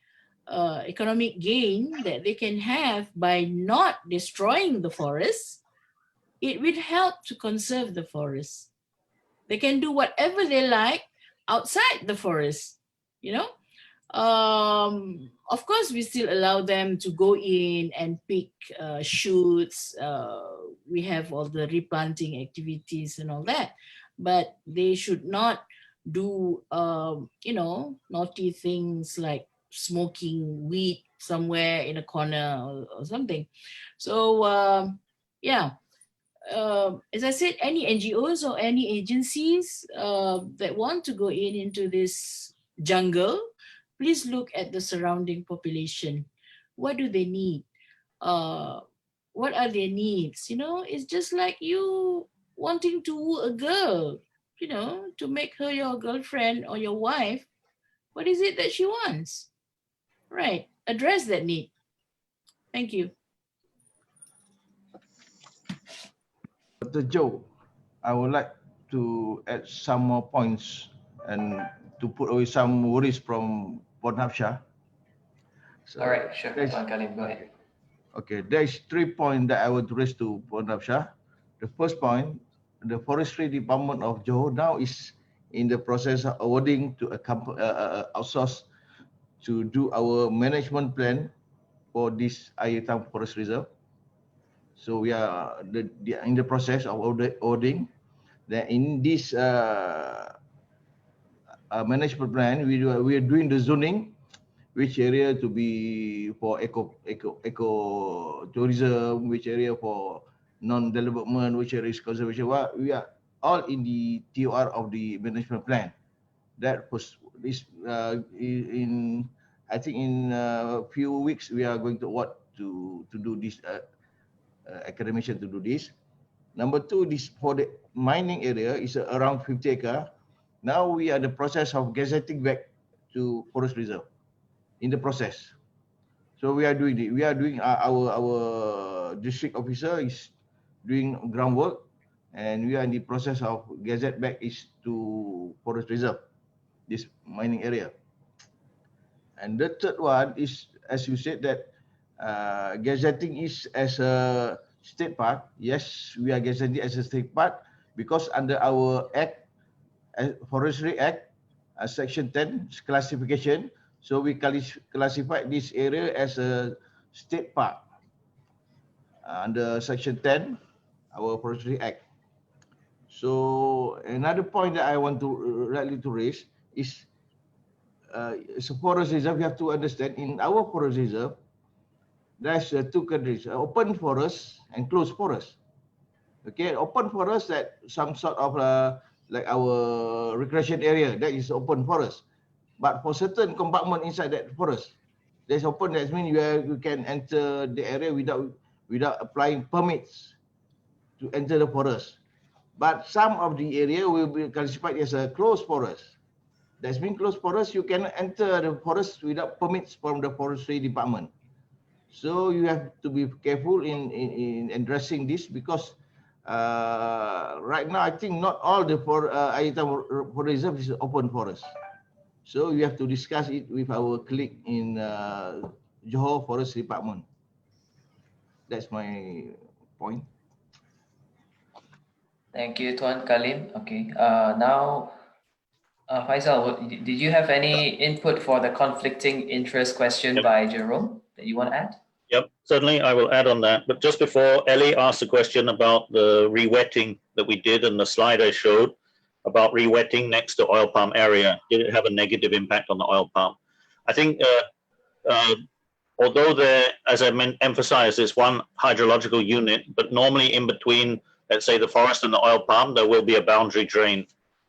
economic gain that they can have by not destroying the forest, it will help to conserve the forest. They can do whatever they like outside the forest, you know. Of course, we still allow them to go in and pick shoots. We have all the replanting activities and all that, but they should not do, naughty things like smoking weed somewhere in a corner or something. So, yeah. As I said, any NGOs or any agencies that want to go into this jungle, please look at the surrounding population. What do they need? what are their needs? You know, it's just like you wanting to woo a girl, you know, to make her your girlfriend or your wife. What is it that she wants? Right. Address that need. Thank you. Dr. Joe, I would like to add some more points and to put away some worries from Port Hapsha. So, All right, sure. Tuan Kalim, go ahead. okay, there is 3 points that I want to raise to Port Hapsha. The first point, the Forestry Department of Johor now is in the process of awarding to a company outsource to do our management plan for this Air Hitam Forest Reserve. So we are in the process of awarding. Then in this management plan, we are doing the zoning, which area to be for eco tourism, which area for non-development, which area is conservation. Well, we are all in the TOR of the management plan. That was this in I think in a few weeks we are going to do this academician to do this. Number two, this for the mining area is around 50 acre. Now we are in the process of gazetting back to forest reserve. In the process, so we are doing the, our district officer is doing groundwork, and we are in the process of gazette back is to forest reserve, this mining area. And the third one is, as you said, that gazetting is as a state park. Yes, we are gazetting as a state park because under our act, Forestry Act, Section 10 classification, so we classify this area as a state park under Section 10, our Forestry Act. So another point that I want to raise is so forest reserve, you have to understand in our forest reserve, there's two categories, open forest and closed forest. Okay, open forest that some sort of like our recreation area, that is open forest. But for certain compartment inside that forest, there's open, that means you can enter the area without applying permits to enter the forest. But some of the area will be classified as a closed forest. That means closed forest, you cannot enter the forest without permits from the forestry department. So you have to be careful in addressing this because right now I think not all the forest reserve is open forest. So we have to discuss it with our colleague in Johor Forest Department. That's my point. Thank you, Tuan Kalim. Okay, now, Faisal, did you have any input for the conflicting interest question by Jerome that you want to add? Yep, certainly I will add on that. But just before, Ellie asked a question about the re-wetting that we did and the slide I showed about re-wetting next to oil palm area. Did it have a negative impact on the oil palm? I think although there, as I emphasized, is one hydrological unit, but normally in between, let's say, the forest and the oil palm, there will be a boundary drain.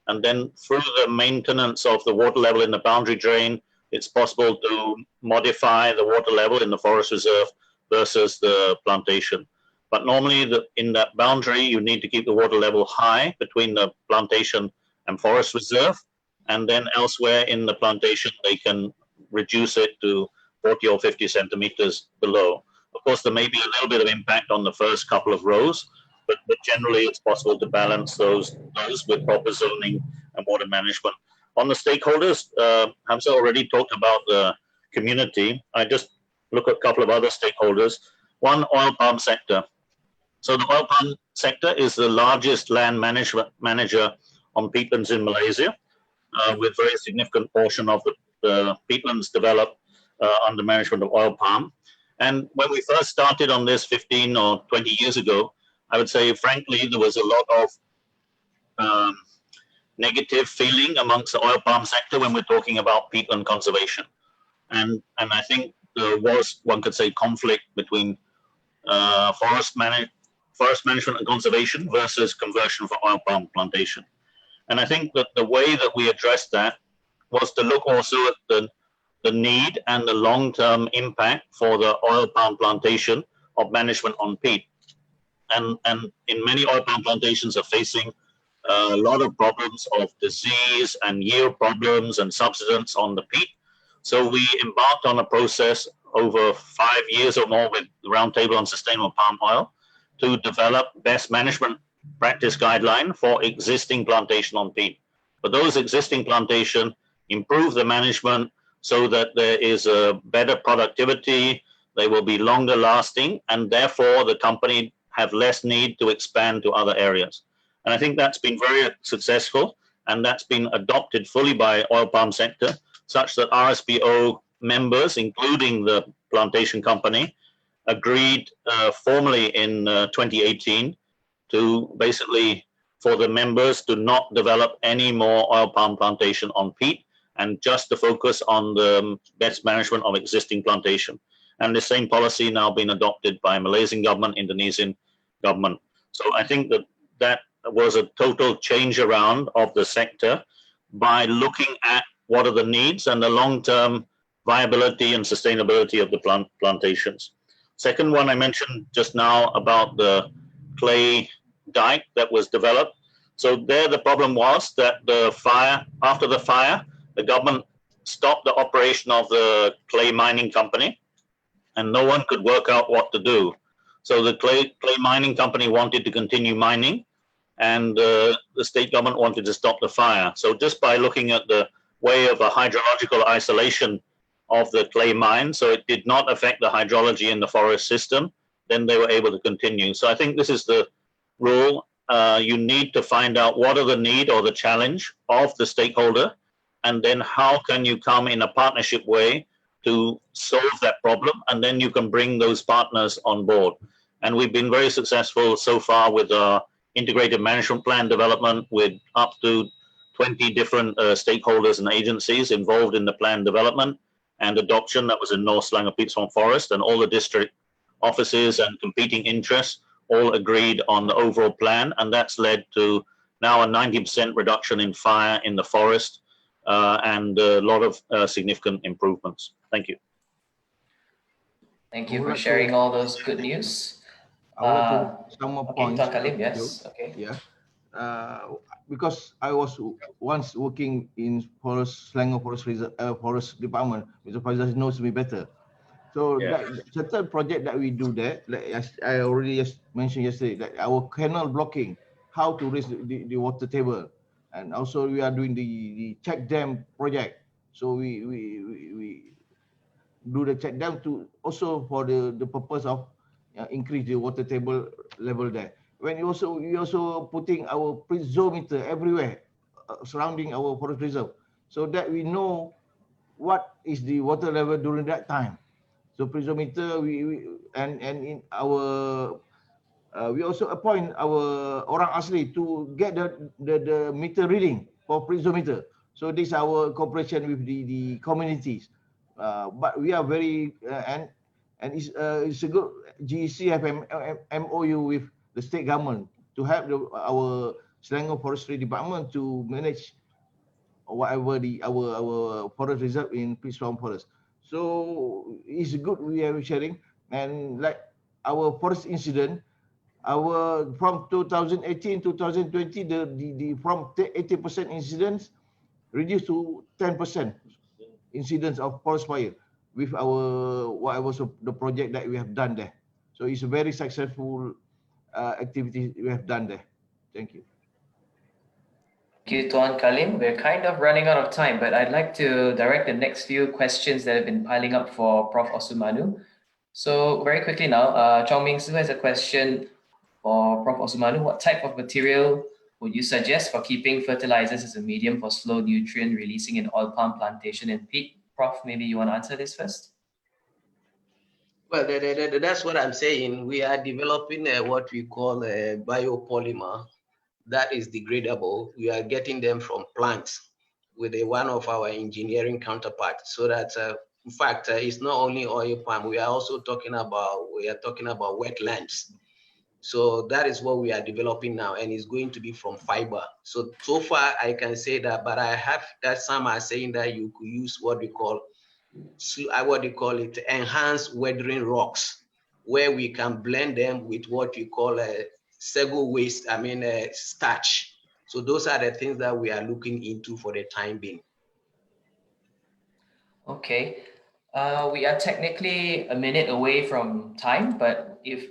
And then through the maintenance of the water level in the boundary drain, it's possible to modify the water level in the forest reserve versus the plantation. But normally in that boundary, you need to keep the water level high between the plantation and forest reserve. And then elsewhere in the plantation, they can reduce it to 40 or 50 centimeters below. Of course, there may be a little bit of impact on the first couple of rows, but generally it's possible to balance those with proper zoning and water management. On the stakeholders, Hamza already talked about the community. I just look at a couple of other stakeholders. One, oil palm sector. So the oil palm sector is the largest land manager on peatlands in Malaysia, with very significant portion of the peatlands developed under management of oil palm. And when we first started on this 15 or 20 years ago, I would say, frankly, there was a lot of negative feeling amongst the oil palm sector when we're talking about peatland conservation. And I think there was, one could say, conflict between forest management and conservation versus conversion for oil palm plantation. And I think that the way that we addressed that was to look also at the need and the long-term impact for the oil palm plantation of management on peat. And in many oil palm plantations are facing a lot of problems of disease and yield problems and subsidence on the peat. So we embarked on a process over 5 years or more with the Roundtable on Sustainable Palm Oil to develop best management practice guideline for existing plantation on peat. But those existing plantation improve the management so that there is a better productivity, they will be longer lasting, and therefore the company have less need to expand to other areas. And I think that's been very successful, and that's been adopted fully by oil palm sector, such that RSPO members, including the plantation company, agreed formally in 2018 to basically for the members to not develop any more oil palm plantation on peat and just to focus on the best management of existing plantation. And the same policy now been adopted by Malaysian government, Indonesian government. So I think that that was a total change around of the sector by looking at what are the needs and the long-term viability and sustainability of the plantations. Second one I mentioned just now about the clay dike that was developed. So there the problem was that the fire, after the fire, the government stopped the operation of the clay mining company and no one could work out what to do. So the clay mining company wanted to continue mining and the state government wanted to stop the fire. So just by looking at the way of a hydrological isolation of the clay mine, so it did not affect the hydrology in the forest system, then they were able to continue. So I think this is the rule. You need to find out what are the need or the challenge of the stakeholder, and then how can you come in a partnership way to solve that problem, and then you can bring those partners on board. And we've been very successful so far with our integrated management plan development with up to 20 different stakeholders and agencies involved in the plan development and adoption. That was in North Selangor Peat Swamp Forest, and all the district offices and competing interests all agreed on the overall plan, and that's led to now a 90% reduction in fire in the forest and a lot of significant improvements. Thank you. Thank you for sharing all those good news. I would like to some more Okay, points. Tuan Kalim, yes. Okay. Yeah. Because I was once working in Selangor Forest Department, Mr. Faizal knows me better. So that certain project that we do there, like I already just mentioned yesterday, that our canal blocking, how to raise the water table, and also we are doing the check dam project. So we do the check dam to also for the purpose of increase the water table level there. When we also putting our piezometer everywhere surrounding our forest reserve, so that we know what is the water level during that time. So piezometer and in our we also appoint our orang asli to get the meter reading for piezometer. So this is our cooperation with the communities. But we are very and it's a good GEC have MOU with the state government to help our Selangor Forestry Department to manage whatever our forest reserve in Peat Swamp Forest. So it's good we are sharing, and like our forest incident, our from 2018 2020 the from 80% incidents reduced to 10% incidents of forest fire with our whatever the project that we have done there. So it's a very successful activity we have done there. Thank you. Thank you, Tuan Kalim. We're kind of running out of time, but I'd like to direct the next few questions that have been piling up for Prof. Osumanu. So very quickly now, Chong Ming Su has a question for Prof. Osumanu. What type of material would you suggest for keeping fertilizers as a medium for slow nutrient releasing in oil palm plantation and peat? Prof, maybe you want to answer this first? Well, that's what I'm saying. We are developing what we call a biopolymer that is degradable. We are getting them from plants with one of our engineering counterparts, so that in fact it's not only oil palm. We are also talking about wetlands. So that is what we are developing now, and it's going to be from fiber. So far I can say that, but I have that some are saying that you could use what we call enhanced weathering rocks. where we can blend them with what we call a sago waste, starch. So those are the things that we are looking into for the time being. Okay. We are technically a minute away from time, but if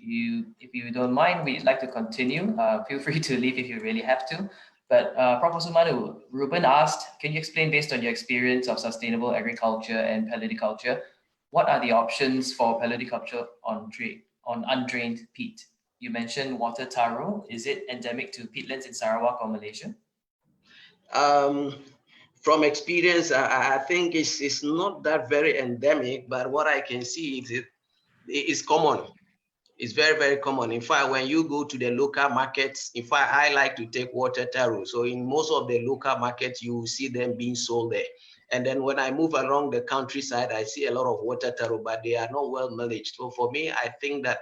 you don't mind, we'd like to continue. Feel free to leave if you really have to. But Professor Manu, Ruben asked, can you explain based on your experience of sustainable agriculture and pelliculture, what are the options for pelliculture on undrained peat? You mentioned water taro. Is it endemic to peatlands in Sarawak or Malaysia? From experience, I think it's not that very endemic, but what I can see is it is common. It's very, very common. In fact, when you go to the local markets, in fact, I like to take water taro. So in most of the local markets, you will see them being sold there. And then when I move along the countryside, I see a lot of water taro, but they are not well managed. So for me, I think that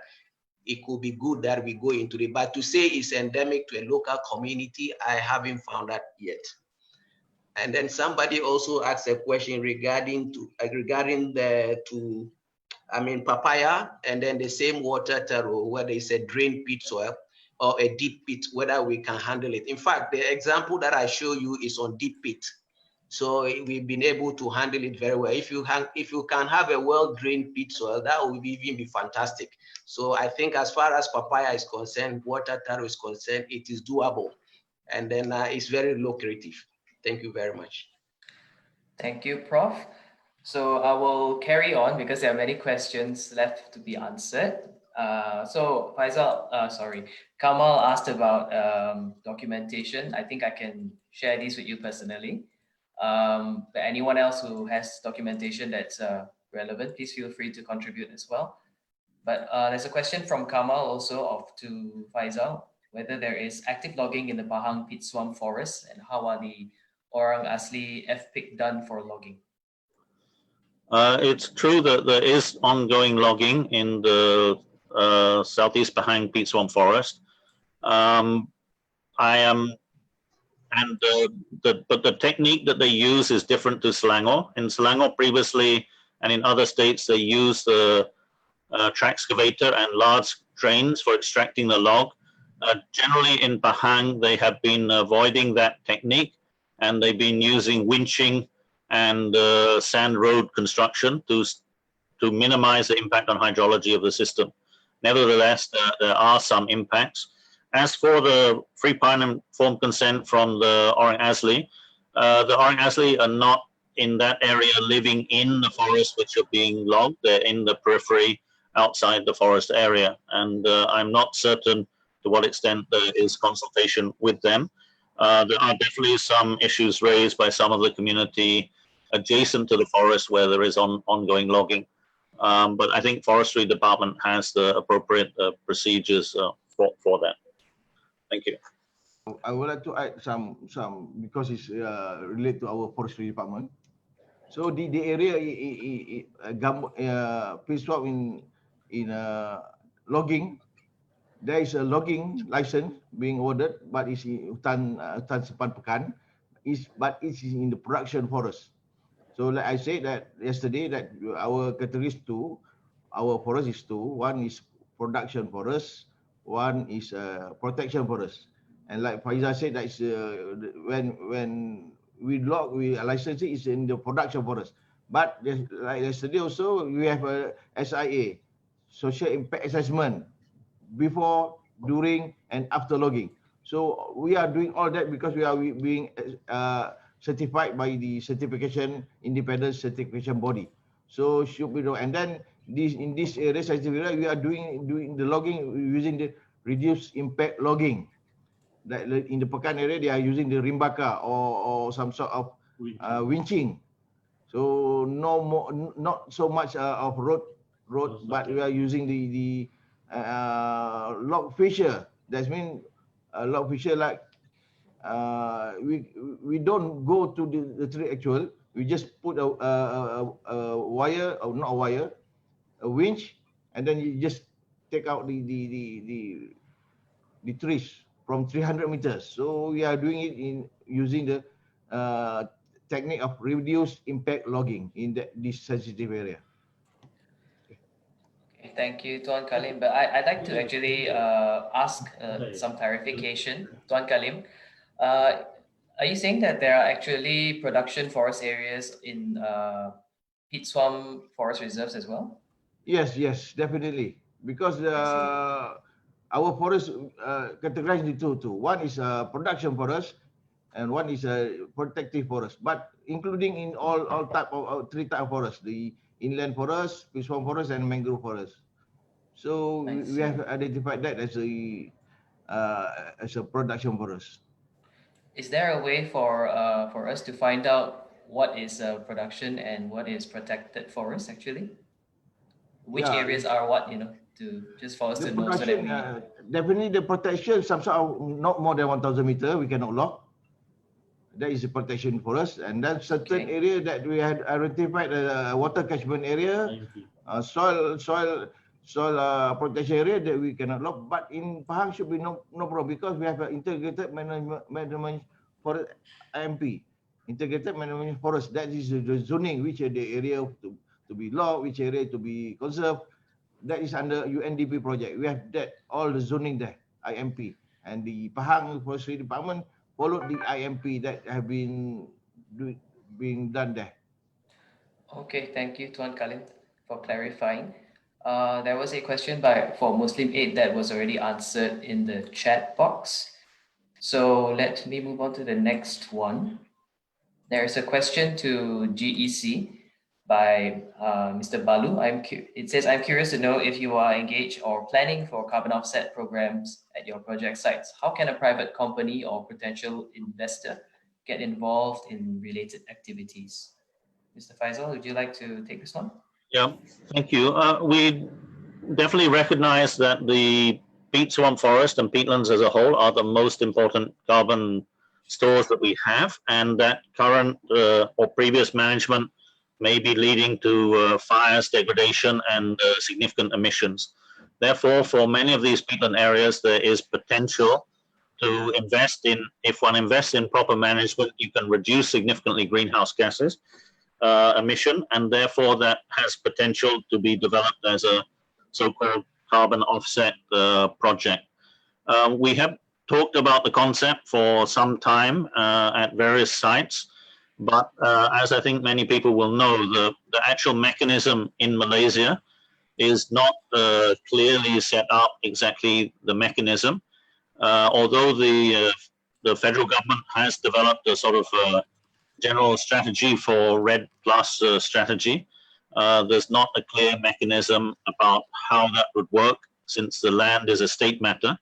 it could be good that we go into it. But to say it's endemic to a local community, I haven't found that yet. And then somebody also asked a question regarding papaya, and then the same water taro, whether it's a drained peat soil or a deep pit, whether we can handle it. In fact, the example that I show you is on deep pit. So we've been able to handle it very well. If you can have a well-drained pit soil, that would even be fantastic. So I think as far as papaya is concerned, water taro is concerned, it is doable. And then it's very lucrative. Thank you very much. Thank you, Prof. So I will carry on because there are many questions left to be answered. So Kamal asked about documentation. I think I can share these with you personally. But anyone else who has documentation that's relevant, please feel free to contribute as well. But there's a question from Kamal also to Faisal, whether there is active logging in the Pahang peat swamp forest and how are the Orang Asli FPIC done for logging? It's true that there is ongoing logging in the Southeast Pahang peat swamp forest. But the technique that they use is different to Selangor. In Selangor previously, and in other states, they use the track excavator and large drains for extracting the log. Generally in Pahang, they have been avoiding that technique, and they've been using winching and sand road construction to minimize the impact on hydrology of the system. Nevertheless, there are some impacts. As for the free prior and informed consent from the Orang Asli are not in that area living in the forest which are being logged. They're in the periphery outside the forest area. And I'm not certain to what extent there is consultation with them. There are definitely some issues raised by some of the community adjacent to the forest where there is ongoing logging. But I think Forestry Department has the appropriate procedures for that. Thank you. I would like to add some because it's related to our Forestry Department. So the area peat swamp in logging, there is a logging license being ordered, but it's in hutan sepan pekan, but it's in the production forest. So like I said that yesterday that our categories two, our forest is two. One is production forest, one is protection forest. And like Faizal said, that is when we license it is in the production forest. But like yesterday also, we have a SIA, social impact assessment, before, during, and after logging. So we are doing all that because we are being certified by the independent certification body. So should be, and then in this area we are doing the logging using the reduced impact logging. That in the Pekan area they are using the rimbaka or some sort of winching. So not so much of road, but we are using the log fisher. That means log fisher like we don't go to the tree actual. We just put a wire, or not a wire, a winch, and then you just take out the trees from 300 meters. So we are doing it using the technique of reduced impact logging in this sensitive area. Okay, Thank you, Tuan Kalim. But I'd like to actually ask some clarification. Tuan Kalim, are you saying that there are actually production forest areas in peat swamp forest reserves as well? Yes, yes, definitely. Because our forest categorized into two. One is production forest, and one is a protective forest. But including in all type of three type of forest: the inland forest, peat swamp forest, and mangrove forest. So we have identified that as a production forest. Is there a way for us to find out what is production and what is protected forest actually? Which Yeah, areas are what, to just for us the to know so that production, we definitely the protection, some sort of not more than 1,000 meter, we cannot log. That is a protection for us. And then certain Okay. area that we had identified water catchment area, soil protection area that we cannot log. But in Pahang should be no problem because we have an integrated management for IMP, integrated management forest. That is the zoning, which are the area to be logged, which area to be conserved. That is under UNDP project. We have that all the zoning there, IMP, and the Pahang Forestry Department followed the IMP that have been being done there. Okay, thank you, Tuan Kalim, for clarifying. There was a question for Muslim Aid that was already answered in the chat box. So let me move on to the next one. There is a question to GEC by Mr. Balu. It says, I'm curious to know if you are engaged or planning for carbon offset programs at your project sites. How can a private company or potential investor get involved in related activities? Mr. Faisal, would you like to take this one? Yeah, thank you. We definitely recognize that the peat swamp forest and peatlands as a whole are the most important carbon stores that we have, and that current or previous management may be leading to fires, degradation, and significant emissions. Therefore, for many of these peatland areas, there is potential to invest in. If one invests in proper management, you can reduce significantly greenhouse gases emission, and therefore that has potential to be developed as a so-called carbon offset project. We have talked about the concept for some time at various sites, but as I think many people will know, the actual mechanism in Malaysia is not clearly set up exactly the mechanism. Although the federal government has developed a sort of general strategy for RED Plus strategy, there's not a clear mechanism about how that would work, since the land is a state matter,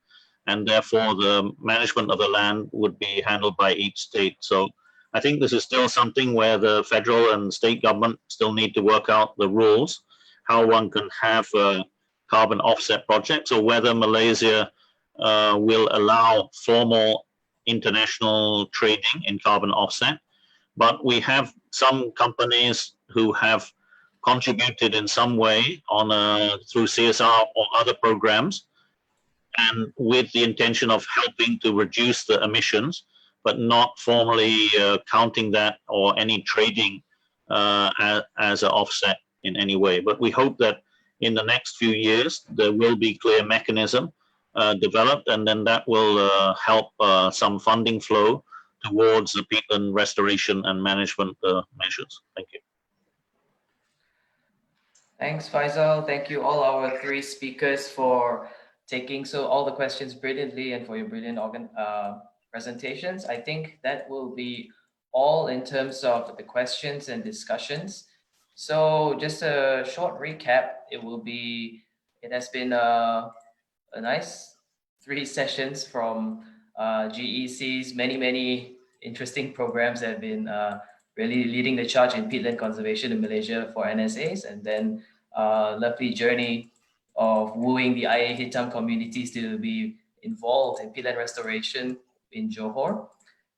and therefore the management of the land would be handled by each state. So I think this is still something where the federal and state government still need to work out the rules, how one can have carbon offset projects, or whether Malaysia will allow formal international trading in carbon offset. But we have some companies who have contributed in some way through CSR or other programs, and with the intention of helping to reduce the emissions, but not formally counting that or any trading as an offset in any way. But we hope that in the next few years there will be clear mechanism developed, and then that will help some funding flow towards the peatland restoration and management measures. Thank you. Thanks, Faisal. Thank you all our three speakers for taking all the questions brilliantly and for your brilliant presentations. I think that will be all in terms of the questions and discussions. So just a short recap, it has been a nice 3 sessions from GEC's many interesting programs that have been really leading the charge in peatland conservation in Malaysia for NSAs, and then lovely journey of wooing the IA Hitam communities to be involved in peatland restoration in Johor.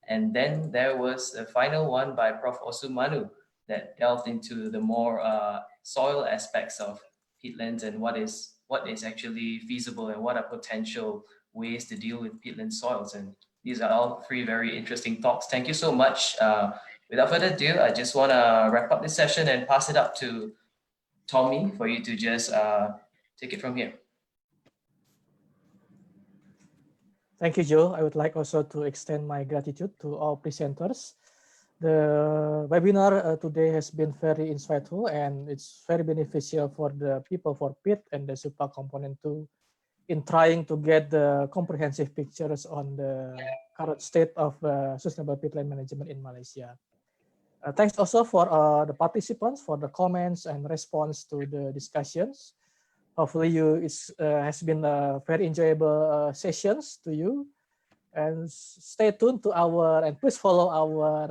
And then there was a final one by Prof. Osumanu that delved into the more soil aspects of peatlands and what is actually feasible and what are potential ways to deal with peatland soils. And these are all 3 very interesting talks. Thank you so much. Without further ado, I just want to wrap up this session and pass it up to Tommy for you to just take it from here. Thank you, Joe. I would like also to extend my gratitude to all presenters. The webinar today has been very insightful and it's very beneficial for the people for Peat and the SUPA component too, in trying to get the comprehensive pictures on the current state of sustainable peatland management in Malaysia. Thanks also for the participants for the comments and response to the discussions. Hopefully it has been a very enjoyable sessions to you, and stay tuned to and please follow our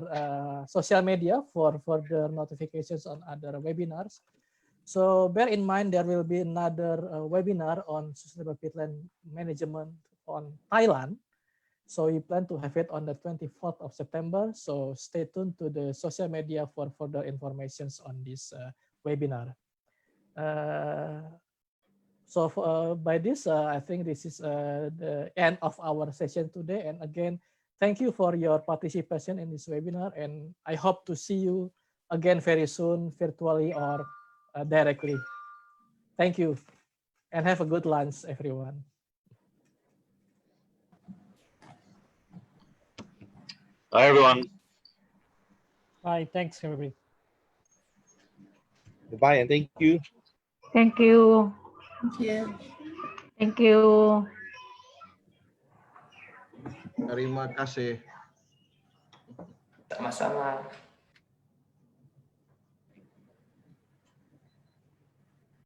social media for further notifications on other webinars. So bear in mind there will be another webinar on sustainable peatland management on Thailand. So we plan to have it on the 24th of September. So stay tuned to the social media for further informations on this webinar. So by this, I think this is the end of our session today. And again, thank you for your participation in this webinar. And I hope to see you again very soon, virtually or directly. Thank you. And have a good lunch, everyone. Bye, everyone. Bye. Thanks, everybody. Goodbye and thank you. Thank you. Thank you. Thank you. Terima kasih. Sama-sama.